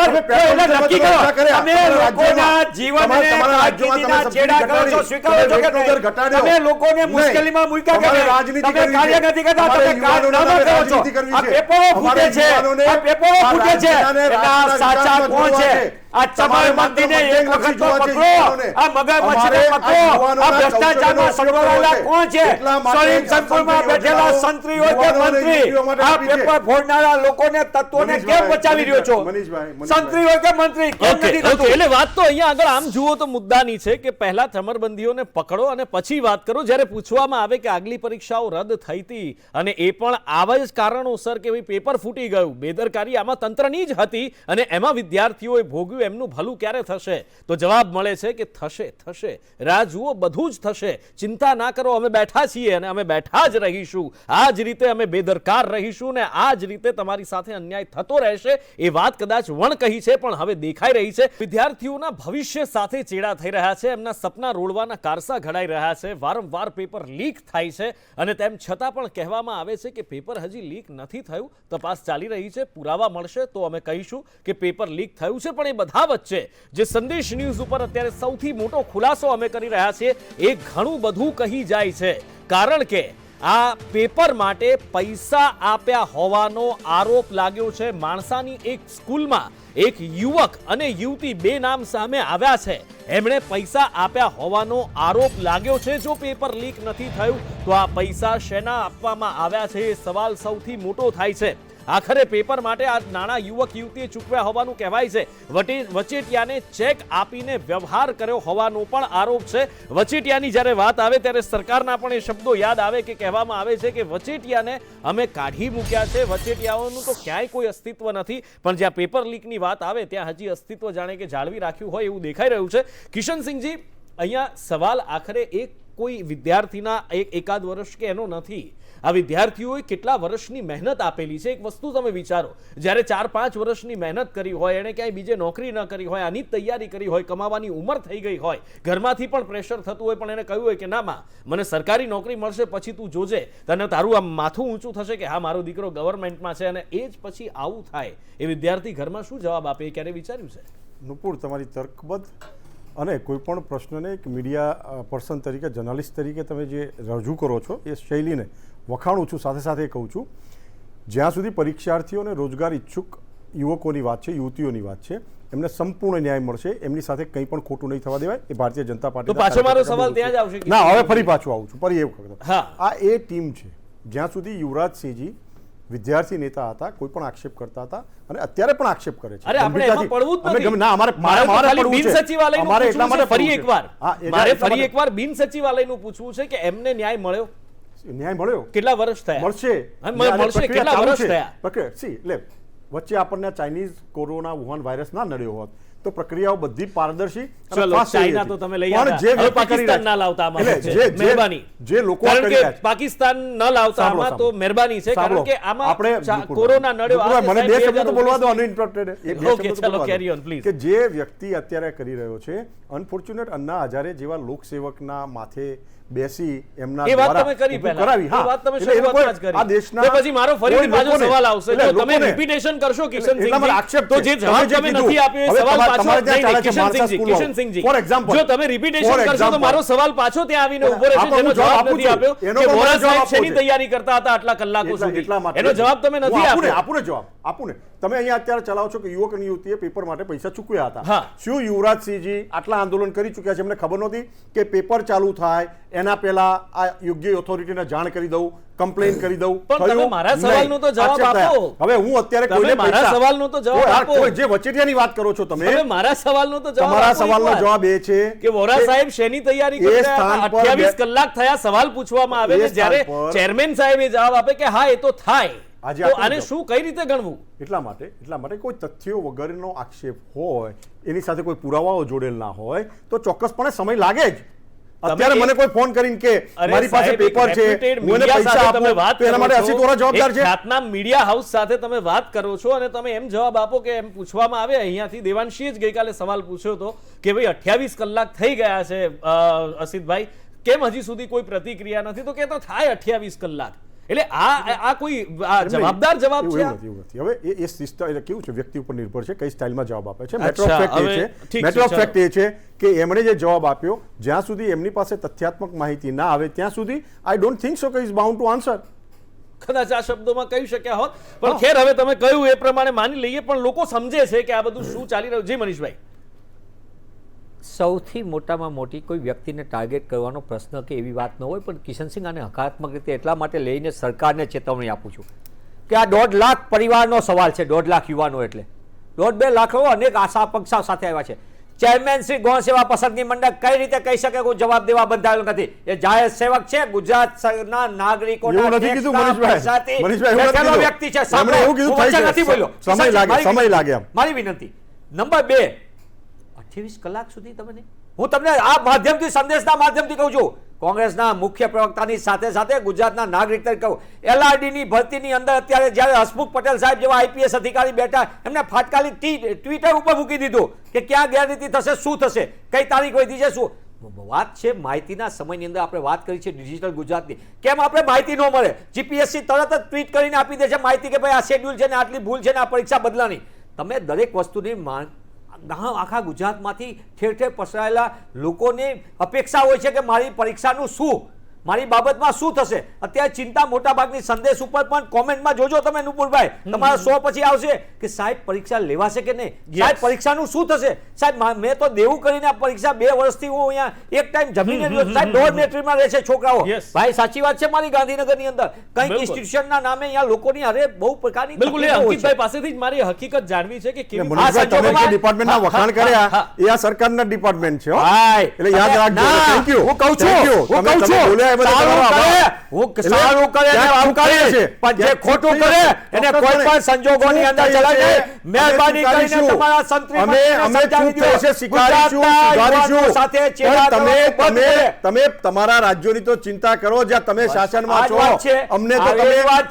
નક્કી કરો. તમે લોકોના જીવનને રાજનીતિના છેડા કરો છો, સ્વીકારો છો કે નહીં? તમે લોકોને મુશ્કેલીમાં મૂક્યા કે નહીં? તમે કાર્ય નથી કરતા, તમે કારનામા કરો છો. આ પેપરો ફૂટે છે, આ પેપરો ફૂટે છે. એના સાચા કોણ છે? આ ચમાર મંદિરને એક વખત તો પકડો, આ મગરમચ્છને પકડો. આ ભ્રષ્ટાચારમાં સંડોવાયેલા કોણ છે? સ્વયં સંકુલમાં બેઠેલા સંત્રી હોય કે મંત્રી, આ પેપર ફોડનારા લોકોને, તત્વોને કેમ બચાવી રહ્યો છો? સંત્રી હોય કે મંત્રી, કેમ નથી થતું? એટલે વાત તો અહીંયા આગળ આમ જુઓ તો મુદ્દાની છે કે પહેલા ચમરબંધીઓને પકડો અને પછી વાત કરો. જ્યારે પૂછવામાં આવે કે આગલી પરીક્ષાઓ રદ થઈ હતી અને એ પણ આવા જ કારણોસર કે ભાઈ પેપર ફૂટી ગયું, બેદરકારી આમાં તંત્રની જ હતી અને એમાં વિદ્યાર્થીઓએ ભોગવ્યું, એમનું ભલું ક્યારે થશે? તો જવાબ મળે છે કે થશે. રાહ જુઓ, બધું જ થશે. ચિંતા ના કરો, અમે બેઠા છીએ અને અમે બેઠા જ રહીશું. આ જ રીતે અમે બેદરકાર રહીશું ને આ જ રીતે તમારી સાથે અન્યાય થતો રહેશે. એ વાત કદાચ વણ કહી છે પણ હવે દેખાઈ રહી છે. વિદ્યાર્થીઓના ભવિષ્ય સાથે ચેડા થઈ રહ્યા છે, એમના સપના રોડવાના કારસા ઘડાઈ રહ્યા છે. વારંવાર પેપર લીક થાય છે અને તેમ છતાં પણ કહેવામાં આવે છે કે પેપર હજી લીક નથી થયું, તપાસ ચાલી રહી છે, પુરાવા મળશે તો અમે કહીશું કે પેપર લીક થયું છે. પણ એ બધા વચ્ચે જે સંદેશ ન્યૂઝ ઉપર અત્યારે સૌથી મોટો ખુલાસો અમે કરી રહ્યા છીએ એ ઘણું બધું કહી જાય છે. કારણ કે આ પેપર માટે પૈસા આપ્યા હોવાનો આરોપ લાગ્યો છે. માણસાની એક સ્કૂલમાં એક યુવક અને યુવતી, બે નામ સામે આવ્યા છે. એમણે પૈસા આપ્યા હોવાનો આરોપ લાગ્યો છે. જો પેપર લીક નથી થયું તો આ પૈસા શેના આપવામાં આવ્યા છે એ સવાલ સૌથી મોટો થાય છે. આખરે પેપર માટે આ નાણાં યુવક યુવતીએ ચૂકવ્યા હોવાનું કહેવાય છે. વચેટિયાને ચેક આપીને વ્યવહાર કર્યો હોવાનો પણ આરોપ છે. વચેટિયાની જ્યારે વાત આવે ત્યારે સરકારના પણ એ શબ્દો યાદ આવે કે કહેવામાં આવે છે કે વચેટિયાને અમે કાઢી મૂક્યા છે. વચેટિયાઓનું તો ક્યાંય કોઈ અસ્તિત્વ નથી, પણ જ્યાં પેપર લીકની વાત આવે ત્યાં હજી અસ્તિત્વ જાણે કે જાળવી રાખ્યું હોય એવું દેખાઈ રહ્યું છે. કિશનસિંહજી, અહીંયા સવાલ આખરે એક કોઈ વિદ્યાર્થીના એકાદ વર્ષ કે એનો નથી. આ વિદ્યાર્થીઓએ કેટલા વર્ષની મહેનત આપેલી છે. એક વસ્તુ તમે વિચારો, જ્યારે 4-5 વર્ષની મહેનત કરી હોય, એને ક્યાંય બીજે નોકરી ન કરી હોય, આની તૈયારી કરી હોય, કમાવાની ઉંમર થઈ ગઈ હોય, ઘરમાંથી પણ પ્રેશર થતું હોય, પણ એને કહ્યું હોય કે ના માં, મને સરકારી નોકરી મળશે પછી તું જોજે, તને તારું આમ માથું ઊંચું થશે કે હા મારો દીકરો ગવર્મેન્ટમાં છે, અને એ જ પછી આવું થાય, એ વિદ્યાર્થી ઘરમાં શું જવાબ આપે? એ ક્યારે વિચાર્યું છે? નુપુર, તમારી તર્કબદ્ધ અને કોઈ પણ પ્રશ્નને એક મીડિયા પર્સન તરીકે, જર્નલિસ્ટ તરીકે તમે જે રજૂ કરો છો એ શૈલીને વખાણું છું. સાથે સાથે કહું છું, જ્યાં સુધી પરીક્ષાર્થીઓ અને રોજગાર ઈચ્છુક યુવકોની વાત છે, યુવતીઓની વાત છે, એમને સંપૂર્ણ ન્યાય મળશે. એમની સાથે કંઈ પણ ખોટું નહીં થવા દેવાય. એ ભારતીય જનતા પાર્ટી. તો પાછો મારો સવાલ ત્યાં જ આવશે. ના, હવે ફરી પાછું આવું છું. ફરી એવું કહું, આ એ ટીમ છે જ્યાં સુધી યુવરાજસિંહજી વિદ્યાર્થી નેતા હતા, કોઈ પણ આક્ષેપ કરતા હતા અને અત્યારે પણ આક્ષેપ કરે છે. અરે આપણે એમાં પડવું જ નથી. ના, અમારે બિન સચિવાલયનું પૂછવું છે ફરી એકવાર બિન સચિવાલયનું પૂછવું છે કે એમને ન્યાય મળ્યો? ન્યાય મળ્યો. કેટલા વર્ષ થયા? મળશે. કેટલા વર્ષ થયા? વચ્ચે આપણને ચાઇનીઝ કોરોના વુહાન વાયરસ ના નડ્યો હોત તો પ્રક્રિયાઓ બધી પારદર્શી. ચલો, ચાઇના તો તમે લઈ આવ્યા, જે પાકિસ્તાન ના લાવતા મહેરબાની. જે લોકો પાકિસ્તાન ન લાવતા આમાં તો મહેરબાની છે, કારણ કે આમાં કોરોના નડ્યો. મને બે શબ્દ તો બોલવા દો અનઇન્ટરપ્ટેડ. ઓકે, ચલો કેરી ઓન પ્લીઝ. કે જે વ્યક્તિ અત્યારે કરી રહ્યો છે, અનફોર્ચ્યુનેટ અન્ના હજારે જેવા લોકસેવકના માથે બેસી એમના દ્વારા કરાવી. હા, વાત તમે શરૂઆતમાં જ કરી. આ દેશના પછી મારો ફરીથી પાછો સવાલ આવશે. જો તમે રિપીટેશન કરશો કિશનસિંહજી, તો જે જવાબ તમે નથી આપ્યો એ સવાલ પાછો કિશનસિંહજી, ફોર એક્ઝામ્પલ, જો તમે રિપીટેશન કરશો તો મારો સવાલ પાછો ત્યાં આવીને ઉભો રહેશે. જેનો જવાબ નથી આપ્યો કે વોરા સાહેબ શેની તૈયારી કરતા હતા આટલા કલાકો સુધી, એનો જવાબ તમે નથી આપ્યો. આપું ને તમે અહીંયા અત્યારે ચલાવો છો કે યુવક અને યુવતીએ પેપર માટે પૈસા ચૂકવ્યા હતા. હા. શું યુવરાજસિંહજી આટલા આંદોલન કરી ચૂક્યા છે, એમને ખબર નહોતી કે પેપર ચાલુ થાય એના પહેલા આ યોગ્ય ઓથોરિટીને જાણ કરી દઉં, કમ્પ્લેન કરી દઉં? પણ તમે મારા સવાલનો તો જવાબ આપો. હવે હું અત્યારે કોઈને મારા સવાલનો તો જવાબ આપો. જે વચેટિયાની વાત કરો છો તમે મારા સવાલનો તો જવાબ તમારા સવાલનો જવાબ એ છે કે વોરા સાહેબ શેની તૈયારી કરી રહ્યા હતા? 28 કલાક થયા સવાલ પૂછવામાં આવે છે, જ્યારે ચેરમેન સાહેબ એ જવાબ આપે કે હા એ તો થાય, તો આને શું કઈ રીતે ગણવું? એટલા માટે કોઈ તથ્યો વગરનો આક્ષેપ હોય, એની સાથે કોઈ પુરાવાઓ જોડેલ ના હોય તો ચોક્કસપણે સમય લાગે જ. અત્યારે મને કોઈ ફોન કરીને કે મારી પાસે પેપર છે, હું એને પૈસા આપું, તો એના માટે અસીત વોરા જવાબદાર છે? ખ્યાતના મીડિયા હાઉસ સાથે તમે વાત કરો છો અને તમે એમ જવાબ આપો કે એમ પૂછવામાં આવે. અહીંયાથી દેવાંશીએ જ ગઈકાલે સવાલ પૂછ્યો હતો કે ભાઈ 28 કલાક થઈ ગયા છે અસીતભાઈ, કેમ હજી સુધી કોઈ પ્રતિક્રિયા નથી? તો કે તો થાય 28 કલાક. એટલે આ કોઈ જવાબદાર જવાબ છે? એવું નથી. હવે એ સિસ્ટમ કેવું છે, વ્યક્તિ ઉપર નિર્ભર છે કઈ સ્ટાઇલમાં જવાબ આપે છે. મેટર ઓફ ફેક્ટ એ છે કે એમણે જે જવાબ આપ્યો, જ્યાં સુધી એમની પાસે તથ્યાત્મક માહિતી ના આવે ત્યાં સુધી આઈ ડોન્ટ થિંક સો કે ઇઝ બાઉન્ડ ટુ આન્સર. કદાચ આ શબ્દોમાં કહી શક્યા હોત, પણ ખેર હવે તમે કહ્યું એ પ્રમાણે માની લઈએ. પણ લોકો સમજે છે કે આ બધું શું ચાલી રહ્યું છે. મનીષભાઈ, સૌથી મોટામાં મોટી કોઈ વ્યક્તિને ટાર્ગેટ કરવાનો પ્રશ્ન કે એવી વાત ન હોય, પણ કિશનસિંહ આને હકારાત્મક રીતે એટલા માટે લઈને સરકારને ચેતવણી આપું છું કે આ 1.5 લાખ પરિવારનો સવાલ છે. 1.5 લાખ યુવાનો એટલે 1.5-2 લાખ અનેક આશા અપેક્ષાઓ સાથે આવ્યા છે. ચેરમેન શ્રી ગૌણ સેવા પસંદગી મંડળ કઈ રીતે કહી શકે હું જવાબ દેવા બંધાયેલો નથી? એ જાહેર સેવક છે, ગુજરાતના નાગરિકોના વ્યક્તિ છે. સમય લાગે. મારી વિનંતી નંબર 2, 28 કલાક સુધી તમે નહીં, હું તમને આ માધ્યમથી સંદેશના માધ્યમથી કહું છું, કોંગ્રેસના મુખ્ય પ્રવક્તાની સાથે સાથે ગુજરાતના નાગરિક તરીકે કહું, LRDની ભરતીની અંદર અત્યારે જ્યારે હસમુખ પટેલ સાહેબ જેવા IPS અધિકારી બેઠા, એમને ફાટકાલી ટ્વિટર ઉપર મૂકી દીધું કે ક્યાં ગેરરીતિ થશે, શું થશે, કઈ તારીખ વધી છે, શું વાત છે. માહિતીના સમયની અંદર આપણે વાત કરી છે ડિજિટલ ગુજરાતની, કેમ આપણે માહિતી ન મળે? GPSC તરત જ ટ્વીટ કરીને આપી દે છે માહિતી કે ભાઈ આ શેડ્યુલ છે ને આટલી ભૂલ છે ને આ પરીક્ષા બદલાની. તમે દરેક વસ્તુની માંગ આખા ગુજરાતમાંથી ઠેર ઠેર પસરાયેલા લોકોની અપેક્ષા હોય છે કે મારી પરીક્ષાનું શું, મારી બાબતમાં શું થશે. અત્યારે ચિંતા મોટા ભાગની સંદેશ ઉપર પણ કોમેન્ટમાં જોજો તમે નુપુરભાઈ, તમારા 100 પછી આવશે કે સાહેબ પરીક્ષા લેવાશે કે નહીં, સાહેબ પરીક્ષાનું શું થશે, સાહેબ મેં તો દેવું કરીને આ પરીક્ષા 2 વર્ષથી હું અહીંયા એક ટાઈમ જમીને સાહેબ 1.5 મિનિટમાં રહે છે છોકરાઓ. ભાઈ સાચી વાત છે. મારી ગાંધીનગરની અંદર કંઈક ઇન્સ્ટિટ્યુશનના નામે અહીંયા લોકોની અરે બહુ પ્રકારની બિલકુલ અંકિતભાઈ પાસેથી જ મારી હકીકત જાણવી છે કે કેવી ડિપાર્ટમેન્ટના વખાણ કર્યા એ આ સરકારના ડિપાર્ટમેન્ટ છે. એટલે યાદ રાખજો. Thank you. હું કહું છું સારું કરે આવકારે છે, પણ જે ખોટું કરે એને કોઈ પણ સંજોગોની અંદર ચલાવે. મહેરબાની કરીને તમારા સંત્રી તમે તમારા રાજ્યોની તો ચિંતા કરો જ્યાં તમે શાસનમાં છો. અમને તો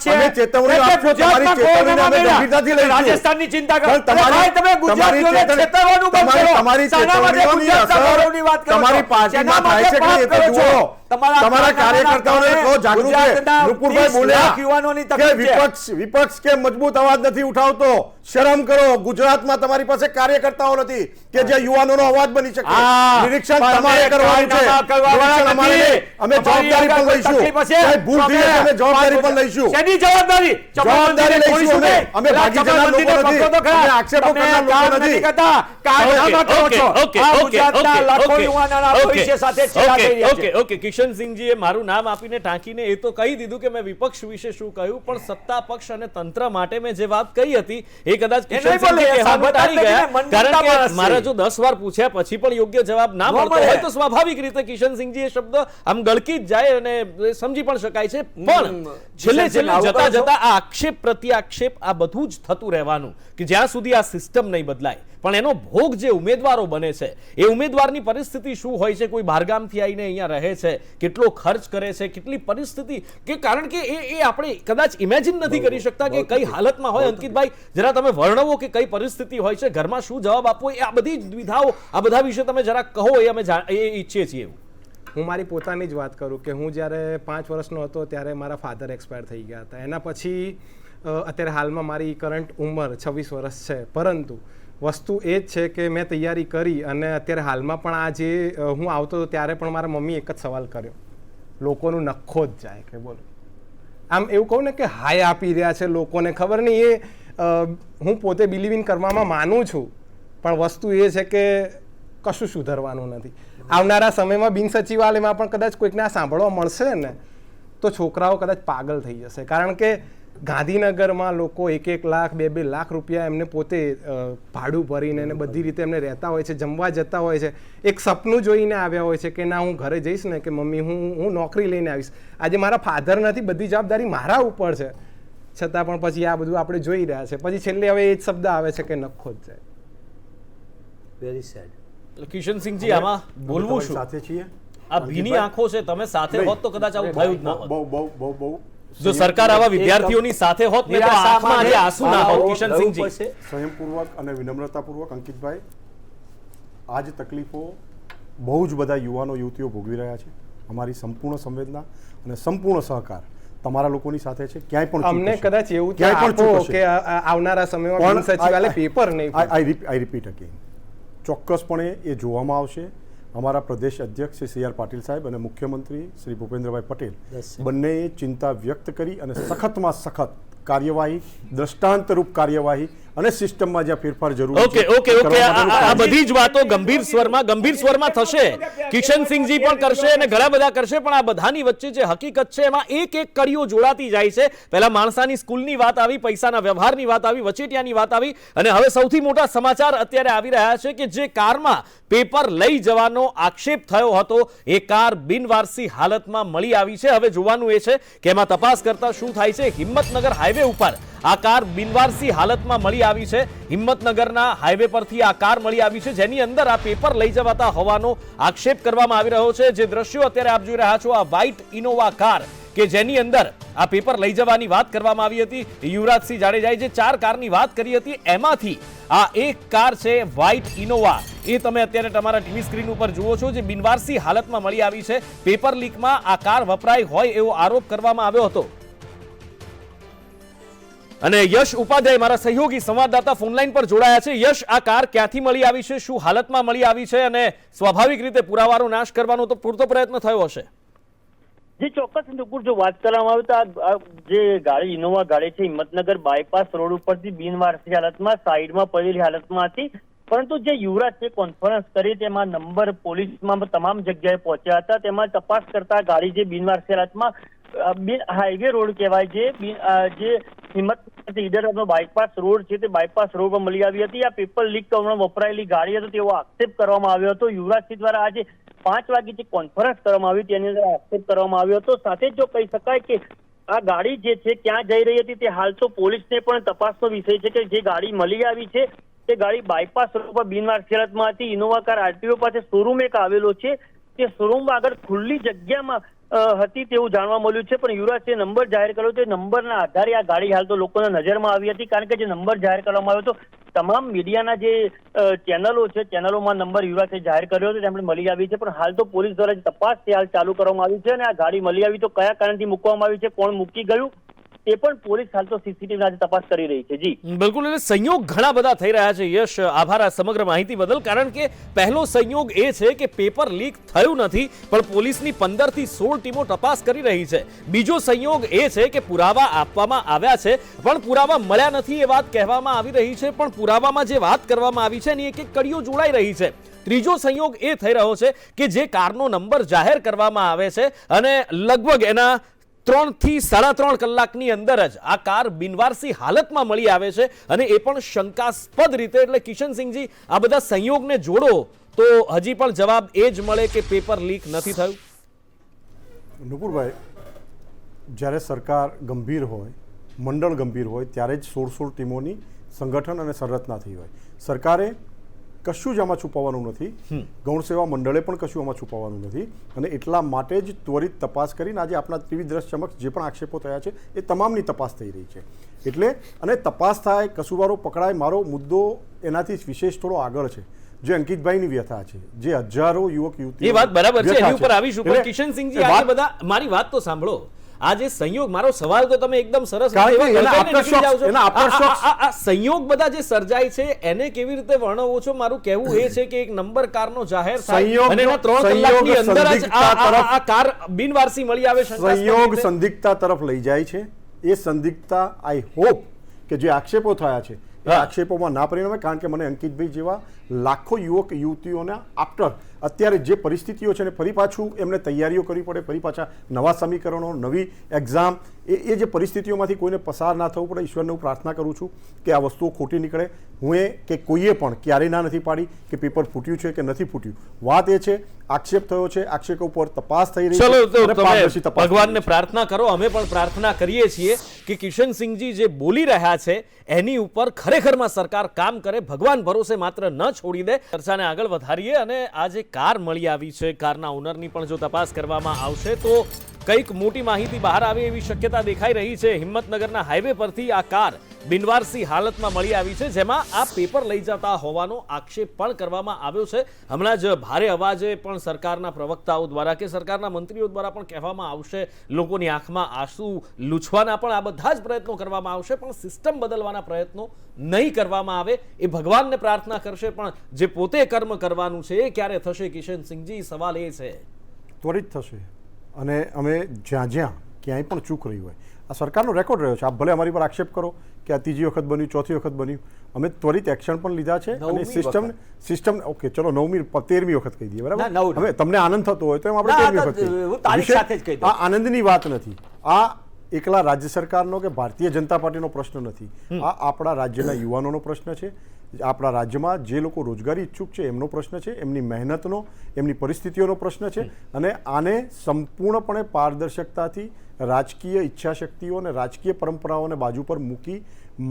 તમે ચેતવણી આપો, તમારી ચેતવણીને અમે ગંભીરતાથી લઈશું. રાજસ્થાનની ચિંતા કરો. તમે ગુજરાતીઓને ચેતવવાનું બંધ કરો. તમારી ચેતવણીઓની અસર તમારી પાર્ટીમાં થાય છે કે એ તો જુઓ. તમારા કાર્યકર્તાઓને કહો જાગૃત રહે. નુપુરભાઈ બોલ્યા કે વિપક્ષ કે મજબૂત અવાજ નથી ઉઠાવતો, શરમ કરો. ગુજરાતમાં તમારી પાસે કાર્યકર્તાઓ નથી કે જે યુવાનોનો અવાજ બની શકે. નિરીક્ષણ તમારે કરવાનું છે. અમે જવાબદારી પણ લઈશું. ભૂલ થઈ અમે જવાબદારી પણ લઈશું. જવાબદારી લઈશું. અમે ભાગી જનાર લોકો નથી, અમે આક્ષેપો કરનાર લોકો નથી. કિશનસિંહજીએ મારું નામ આપીને ટાંકીને એ તો કહી દીધું કે મેં વિપક્ષ વિશે શું કહ્યું, પણ સત્તા પક્ષ અને તંત્ર માટે મેં જે વાત કહી હતી એ કદાચ કારણ કે મારા જો 10 વાર પૂછ્યા પછી પણ યોગ્ય જવાબ ના મળતો હોય તો સ્વાભાવિક રીતે કિશનસિંહજી એ શબ્દ આમ ગળકી જ જાય અને સમજી પણ શકાય છે. પણ છેલ્લે જતા જતા આ આક્ષેપ પ્રત્યાક્ષેપ આ બધું જ થતું રહેવાનું કે જ્યાં સુધી આ સિસ્ટમ નહીં બદલાય. પણ એનો ભોગ જે ઉમેદવારો બને છે એ ઉમેદવારની પરિસ્થિતિ શું હોય છે, કોઈ બહારગામથી આવીને અહીંયા રહે છે, કેટલો ખર્ચ કરે છે, કેટલી પરિસ્થિતિ, કે કારણ કે એ આપણે કદાચ ઇમેજિન નથી કરી શકતા કે કઈ હાલતમાં હોય. અંકિતભાઈ જરા તમે વર્ણવો કે કઈ પરિસ્થિતિ હોય છે, ઘરમાં શું જવાબ આપવો, એ આ બધી દ્વિધાઓ, આ બધા વિશે તમે જરા કહો, એ અમે ઈચ્છીએ છીએ. હું મારી પોતાની જ વાત કરું કે હું જ્યારે 5 વર્ષનો હતો ત્યારે મારા ફાધર એક્સપાયર થઈ ગયા હતા. એના પછી અત્યારે હાલમાં મારી કરંટ ઉંમર 26 વર્ષ છે, પરંતુ વસ્તુ એ જ છે કે મેં તૈયારી કરી અને અત્યારે હાલમાં પણ આ જે હું આવતો હતો ત્યારે પણ મારા મમ્મી એક જ સવાલ કર્યો, લોકોનું નખો જ જાય કે બોલો. આમ એવું કહું ને કે હાય આપી રહ્યા છે લોકોને, ખબર નહીં એ હું પોતે બિલીવ ઇન કરવામાં માનું છું, પણ વસ્તુ એ છે કે કશું સુધરવાનું નથી. આવનારા સમયમાં બિન સચિવાલયમાં પણ કદાચ કોઈકને આ સાંભળવા મળશે ને તો છોકરાઓ કદાચ પાગલ થઈ જશે. કારણ કે ગાંધીનગરમાં લોકો 1-1 લાખ 2-2 લાખ રૂપિયા એમને પોતે ભાડું ભરીને અને બધી રીતે એમને રહેતા હોય છે, જમવા જતા હોય છે, એક સપનું જોઈને આવ્યા હોય છે કે ના હું ઘરે જઈશ ને કે મમ્મી હું નોકરી લઈને આવીશ. આજે મારા ફાધર નથી, બધી જવાબદારી મારા ઉપર છે, છતાં પણ પછી આ બધું આપણે જોઈ રહ્યા છે. પછી છેલ્લે હવે એ જ શબ્દ આવે છે કે નખો જ જાય. Very sad. કિશનસિંહજી, આમાં બોલવું શું? સાથે છીએ. આ ભીની આંખો છે, તમે સાથે હોત તો કદાચ આવું થયું જ ના હોત. બહુ જો સરકાર આવા વિદ્યાર્થીઓની સાથે હોત ને તો આંખમાં આજે આંસુ ના હોત. કિશનસિંહજી, સંયમપૂર્વક અને વિનમ્રતાપૂર્વક અંકિતભાઈ, આ જ તકલીફો બહુ જ બધા યુવાનો યુવતીઓ ભોગવી રહ્યા છે. અમારી સંપૂર્ણ સંવેદના અને સંપૂર્ણ સહકાર તમારા લોકોની સાથે છે. ક્યાંય પણ અમને કદાચ એવું કે આવનારા સમયમાં બિન સચિવાલય પેપર નહીં. આઈ રિપીટ અગેન, ચોક્કસપણે એ જોવામાં આવશે. અમારા પ્રદેશ અધ્યક્ષ શ્રી સી આર પાટીલ સાહેબ અને મુખ્યમંત્રી શ્રી ભૂપેન્દ્રભાઈ પટેલ બંનેએ ચિંતા વ્યક્ત કરી અને સખતમાં સખત કાર્યવાહી, દ્રષ્ટાંતરૂપ કાર્યવાહી અને સિસ્ટમમાં જ્યાં ફેરફાર જરૂરી છે. ઓકે, આ બધી જ વાતો ગંભીર સ્વરમાં થશે. કિશનસિંહજી પણ કરશે અને ઘણા બધા કરશે, પણ આ બધાની વચ્ચે જે હકીકત છે એમાં એક કડીઓ જોડાતી જાય છે. પહેલા માણસાની સ્કૂલની વાત આવી, પૈસાના વ્યવહારની વાત આવી, વચેટિયાની વાત આવી, અને હવે સૌથી મોટા સમાચાર અત્યારે આવી રહ્યા છે કે જે કારમાં પેપર લઈ જવાનો આક્ષેપ થયો હતો એ કાર બિનવારસી હાલતમાં મળી આવી છે. હવે જોવાનું એ છે કે એમાં તપાસ કરતા શું થાય છે. હિંમતનગર હાઈવે ઉપર આ કાર બિનવારસી હાલતમાં મળી આવી છે. હિંમતનગરના હાઈવે પરથી આ કાર મળી આવી છે, જેની અંદર આ પેપર લઈ જવાતા હોવાનો આક્ષેપ કરવામાં આવી રહ્યો છે. જે દ્રશ્યો અત્યારે આપ જોઈ રહ્યા છો, આ વ્હાઇટ ઇનોવા કાર કે જેની અંદર આ પેપર લઈ જવાની વાત કરવામાં આવી હતી. યુવરાજસિંહ જાડેજાએ જે 4 કારની વાત કરી હતી એમાંથી આ એક કાર છે વ્હાઇટ ઇનોવા. એ તમે અત્યારે તમારા ટીવી સ્ક્રીન ઉપર જુઓ છો, જે બિનવારસી હાલતમાં મળી આવી છે. પેપર લીકમાં આ કાર વપરાઈ હોય એવો આરોપ કરવામાં આવ્યો હતો. અને યશ ઉપાધ્યાય મારા સહયોગી સંવાદદાતા ફોનલાઈન પર જોડાયા છે. યશ, આ કાર ક્યાંથી મળી આવી છે, શું હાલતમાં મળી આવી છે, અને સ્વાભાવિક રીતે પુરાવાનો નાશ કરવાનો તો પૂરતો પ્રયત્ન થયો હશે? જે ચોક્કસ નુપુર, જો વાત કરવામાં આવે તો આ જે ગાડી ઇનોવા ગાડી છે હિંમતનગર બાયપાસ રોડ ઉપરથી બિનવારસી હાલતમાં સાઈડમાં પડેલી હાલતમાં હતી. પરંતુ જે યુવરાજ છે કોન્ફરન્સ કરી તેમાં નંબર પોલીસમાં તમામ જગ્યાએ પહોંચ્યા હતા. તેમાં તપાસ કરતા ગાડી જે બિનવારસી હાલતમાં હાઈવે રોડ કહેવાય જે હિંમત ઈડરનો બાયપાસ રોડ છે તે બાયપાસ રોડ પર મળી આવી હતી. આ પેપર લીક કરવામાં વપરાયેલી ગાડી હતી તેવો આક્ષેપ કરવામાં આવ્યો હતો. યુવરાજસિંહ દ્વારા આજે 5 વાગે જે કોન્ફરન્સ કરવામાં આવી તેની અંદર આક્ષેપ કરવામાં આવ્યો હતો. સાથે જ જો કહી શકાય કે આ ગાડી જે છે ક્યાં જઈ રહી હતી તે હાલ તો પોલીસને પણ તપાસનો વિષય છે કે જે ગાડી મળી આવી છે તે ગાડી બાયપાસ રોડ પર બિનવારસી હાલતમાં હતી. ઇનોવા કાર આરટીઓ પાસે શોરૂમ એક આવેલો છે, તે શોરૂમ આગળ ખુલ્લી જગ્યામાં હતી તેવું જાણવા મળ્યું છે. પણ યુવરાજે નંબર જાહેર કર્યો તે નંબરના આધારે આ ગાડી હાલ તો લોકોના નજરમાં આવી હતી. કારણ કે જે નંબર જાહેર કરવામાં આવ્યો હતો તમામ મીડિયાના જે ચેનલો છે તેનલોમાં નંબર યુવરાજે જાહેર કર્યો હતો તેમણે મળી આવી છે. પણ હાલ તો પોલીસ દ્વારા તપાસ હાલ ચાલુ કરવામાં આવી છે અને આ ગાડી મળી આવી તો કયા કારણથી મૂકવામાં આવી છે, કોણ મૂકી ગયું તે પણ પોલીસ હાલ તો સીસીટીવી આજે તપાસ કરી રહી છે. જી બિલકુલ, એટલે સંયોગ ઘણા બધા થઈ રહ્યા છે. યશ, આભાર આ સમગ્ર માહિતી બદલ. કારણ કે પહેલો સંયોગ એ છે કે પેપર લીક થયું નથી, પણ પોલીસની 15 થી 16 ટીમો તપાસ કરી રહી છે. બીજો સંયોગ એ છે કે પુરાવા આપવામાં આવ્યા છે પણ પુરાવા મળ્યા નથી એ વાત કહેવામાં આવી રહી છે. પણ પુરાવામાં જે વાત કરવામાં આવી છે એની એક કડીઓ જોડાઈ રહી છે. ત્રીજો સંયોગ એ થઈ રહ્યો છે કે જે કારનો નંબર જાહેર કરવામાં આવે છે અને લગભગ એના 3 થી 3.5 કલાકની અંદર જ આ કાર બિનવારસી હાલતમાં મળી આવે છે અને એ પણ શંકાસ્પદ રીતે. એટલે કિશનસિંહજી, આ બધા સંયોગને જોડો તો હજી પણ જવાબ એ જ મળે કે પેપર લીક નથી થયું. નુપુરભાઈ, જ્યારે સરકાર ગંભીર હોય, મંડળ ગંભીર હોય ત્યારે જ 16 ટીમોની સંગઠન અને સંરચના થઈ હોય. સરકારે કશું જ આમાં છુપાવવાનું નથી, ગૌણ સેવા મંડળે પણ કશું આમાં છુપાવવાનું નથી અને એટલા માટે જ ત્વરિત તપાસ કરીને આજે આપણા ટીવી દ્રશ્ય સમક્ષ જે પણ આક્ષેપો થયા છે એ તમામની તપાસ થઈ રહી છે. એટલે અને તપાસ થાય, કસૂરવારો પકડાય. મારો મુદ્દો એનાથી વિશેષ થોડો આગળ છે. જે અંકિતભાઈની વ્યથા છે, જે હજારો યુવક યુવતીઓ, એ વાત બરાબર છે, એની ઉપર આવીશું. પણ કિશનસિંહજી, આ બધા મારી વાત તો સાંભળો. આ જે સંયોગ, મારો સવાલ તો તમે એકદમ સરસ સંયોગ બધા જે સર્જાય છે એને કેવી રીતે વર્ણવો છો? મારું કહેવું એ છે કે એક નંબર કારનો જાહેર થાય અને એના 3 કલાકની અંદર જ આ કાર બિનવારસી મળી આવે. સંયોગ સંદિગ્ધતા તરફ લઈ જાય છે. એ સંદિગ્ધતા આઈ હોપ કે જે આક્ષેપો થયા છે એ આક્ષેપોમાં ના પરિણમે, કારણ કે મને અંકિતભાઈ જેવા લાખો યુવક યુવતીઓના આફ્ટર અત્યારે જે પરિસ્થિતિઓ છે ને ફરી પાછું એમને તૈયારીઓ કરવી પડે, ફરી પાછા નવા સમીકરણો, નવી એક્ઝામ, એ જે પરિસ્થિતિઓમાંથી કોઈને પસાર ના થવું પડે, ઈશ્વરને હું પ્રાર્થના કરું છું કે આ વસ્તુઓ ખોટી નીકળે. હું કે કોઈએ પણ ક્યારેય ના નથી પાડી કે પેપર ફૂટ્યું છે કે નથી ફૂટ્યું. વાત એ છે આક્ષેપ થયો છે, આક્ષેપો ઉપર તપાસ થઈ રહી છે. ચલો તમે ભગવાનને પ્રાર્થના કરો, અમે પણ પ્રાર્થના કરીએ છીએ કે કિશનસિંહજી જે બોલી રહ્યા છે એની ઉપર ખરેખરમાં સરકાર કામ કરે, ભગવાન ભરોસે માત્ર ન છોડી દે. ચર્ચાને આગળ વધારીએ અને આ જે કાર મળી આવી છે, કારના ઓનરની પણ જો તપાસ કરવામાં આવશે તો કંઈક મોટી માહિતી બહાર આવે એવી શક્યતા દેખાઈ રહી છે. હિંમતનગરના હાઈવે પરથી આ કાર બિનવારસી હાલતમાં મળી આવી છે, જેમાં આ પેપર લઈ જતા હોવાનો આક્ષેપ પણ કરવામાં આવ્યો છે. હમણાં જ ભારે અવાજે પણ સરકારના પ્રવક્તાઓ દ્વારા કે સરકારના મંત્રીઓ દ્વારા પણ કહેવામાં આવશે, લોકોની આંખમાં આંસુ લૂછવાના પણ આ બધા જ પ્રયત્નો કરવામાં આવશે, પણ સિસ્ટમ બદલવાના પ્રયત્નો નહીં કરવામાં આવે. એ ભગવાનને પ્રાર્થના કરશે, પણ જે પોતે કર્મ કરવાનું છે એ ક્યારે થશે કિશનસિંહજી? સવાલ એ છે. ત્વરિત થશે. અને અમે જ્યાં જ્યાં ક્યાંય પણ ચૂક રહી હોય, આ સરકારનો રેકોર્ડ રહ્યો છે. આપ ભલે અમારી પર આક્ષેપ કરો કે આ ત્રીજી વખત બન્યું, ચોથી વખત બન્યું, અમે ત્વરિત એક્શન પણ લીધા છે. અને સિસ્ટમ ઓકે ચલો 9મી 13મી વખત કહી દઈએ, બરાબર? હવે તમને આનંદ થતો હોય તો એમ આપણે 13મી વખત. આ આનંદની વાત નથી, આ એકલા રાજ્ય સરકારનો કે ભારતીય જનતા પાર્ટીનો પ્રશ્ન નથી, આ આપણા રાજ્યના યુવાનોનો પ્રશ્ન છે. આપણા રાજ્યમાં જે લોકો રોજગારી ઈચ્છુક છે એમનો પ્રશ્ન છે, એમની મહેનતનો, એમની પરિસ્થિતિઓનો પ્રશ્ન છે. અને આને સંપૂર્ણપણે પારદર્શકતાથી રાજકીય ઈચ્છાશક્તિઓ અને રાજકીય પરંપરાઓને બાજુ પર મૂકી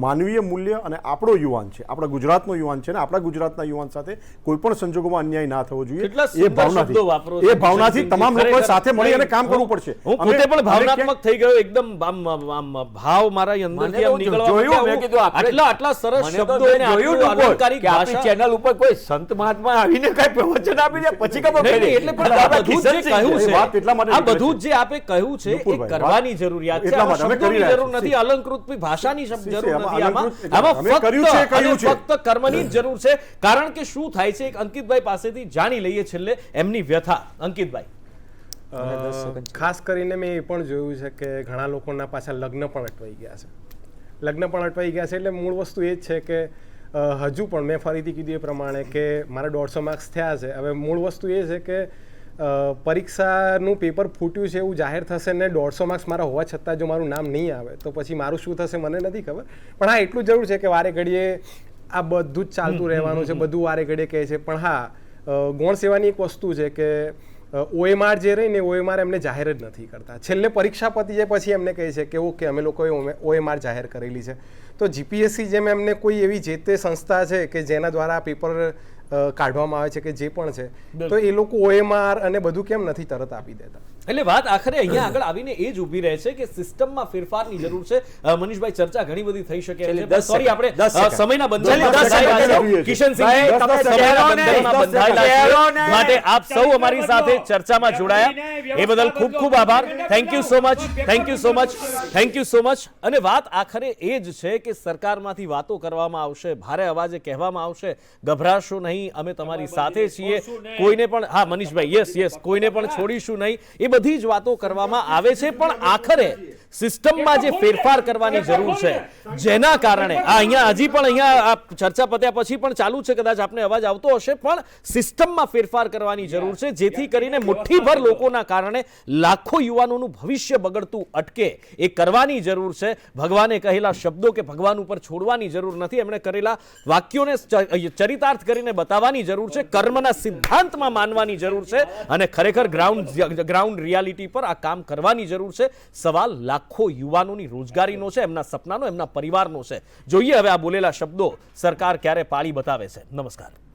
માનવીય મૂલ્ય અને આપણો યુવાન છે, આપણા ગુજરાતનો યુવાન છે ને આપણા ગુજરાતના યુવાન સાથે કોઈ પણ સંજોગોમાં અન્યાય ના થવો જોઈએ, એ ભાવનાથી તમામ લોકો સાથે મળી અને કામ કરવું પડશે. હું પોતે પણ ભાવનાત્મક થઈ ગયો, એકદમ ભાવ મારા અંદરથી આમ નીકળવા. આટલા સરસ શબ્દો અને અલંકારિક ભાષા ચેનલ ઉપર કોઈ સંત મહાત્મા આવીને કઈ પ્રવચન આપી દે પછી ખબર પડે. એટલે પણ આ બધું જે કહ્યું છે, આ બધું જે આપે કહ્યું છે એ કરવાની જરૂરિયાત છે. શબ્દોની જરૂર નથી, અલંકૃત ભાષાની જરૂર નથી. ફક્ત કર્મની જ જરૂર છે. કારણ કે શું થાય છે, એક અંકિતભાઈ પાસેથી જાણી લઈએ છેલ્લે એમની વ્યથા. અંકિતભાઈ, ખાસ કરીને મેં એ પણ જોયું છે કે ઘણા લોકોના પાછા લગ્ન પણ અટવાઈ ગયા છે. એટલે મૂળ વસ્તુ એ જ છે કે હજુ પણ મેં ફરીથી કીધું એ પ્રમાણે કે મારા 150 માર્ક્સ થયા છે. હવે મૂળ વસ્તુ એ છે કે પરીક્ષાનું પેપર ફૂટ્યું છે એવું જાહેર થશે ને 150 માર્ક્સ મારા હોવા છતાં જો મારું નામ નહીં આવે તો પછી મારું શું થશે મને નથી ખબર. પણ હા, એટલું જરૂર છે કે વારે ઘડીએ આ બધું જ ચાલતું રહેવાનું છે, બધું વારે ઘડીએ કહે છે. પણ હા, ગૌણ સેવાની એક વસ્તુ છે કે OMR જે રહી ને OMR એમને જાહેર જ નથી કરતા. છેલ્લે પરીક્ષા પતી જાય પછી એમને કહે છે કે ઓકે અમે લોકોએ OMR જાહેર કરેલી છે. તો GPSC જેમ એમને કોઈ એવી જે તે સંસ્થા છે કે જેના દ્વારા પેપર કાઢવામાં આવે છે કે જે પણ છે, તો એ લોકો OMR અને બધું કેમ નથી તરત આપી દેતા? એટલે વાત આખરે અહીંયા આગળ આવીને એ જ ઊભી રહે છે કે સિસ્ટમમાં ફેરફારની જરૂર છે. મનીષભાઈ, ચર્ચા ઘણી બધી થઈ શકે છે, સોરી આપણે સમયના બંધનમાં કિશનસિંહ માટે આપ સૌ અમારી સાથે ચર્ચામાં જોડાયા એ બદલ ખૂબ ખૂબ આભાર. Thank you so much, thank you so much, thank you so much. અને વાત આખરે એ જ છે કે સરકારમાંથી વાતો કરવામાં આવશે, ભારે અવાજે કહેવામાં આવશે ગભરાશો નહીં, અમે તમારી સાથે છીએ, કોઈને પણ, હા મનીષભાઈ, યસ, કોઈને પણ છોડીશું નહીં, એ બધી જ વાતો કરવામાં આવે છે. પણ આખરે સિસ્ટમમાં જે ફેરફાર કરવાની જરૂર છે, જેના કારણે અહીંયા હજી પણ અહીંયા ચર્ચા પત્યા પછી પણ ચાલુ છે, કદાચ આપને અવાજ આવતો હશે, પણ સિસ્ટમમાં ફેરફાર કરવાની જરૂર છે, જેથી કરીને મુઠ્ઠીભર લોકોના કારણે લાખો યુવાનોનું ભવિષ્ય બગડતું અટકે. એ કરવાની જરૂર છે. ભગવાને કહેલા શબ્દો કે ભગવાન ઉપર છોડવાની જરૂર નથી, એમણે કરેલા વાક્યોને ચરિતાર્થ કરીને બતાવવાની જરૂર છે, કર્મના સિદ્ધાંતમાં માનવાની જરૂર છે અને ખરેખર ગ્રાઉન્ડ રિયાલિટી પર આ કામ કરવાની જરૂર છે. સવાલ લાખો યુવાનોની રોજગારીનો છે, એમના સપનાનો, એમના પરિવારનો છે. જોઈએ હવે આ બોલેલા શબ્દો સરકાર ક્યારે પાળી બતાવે છે. નમસ્કાર.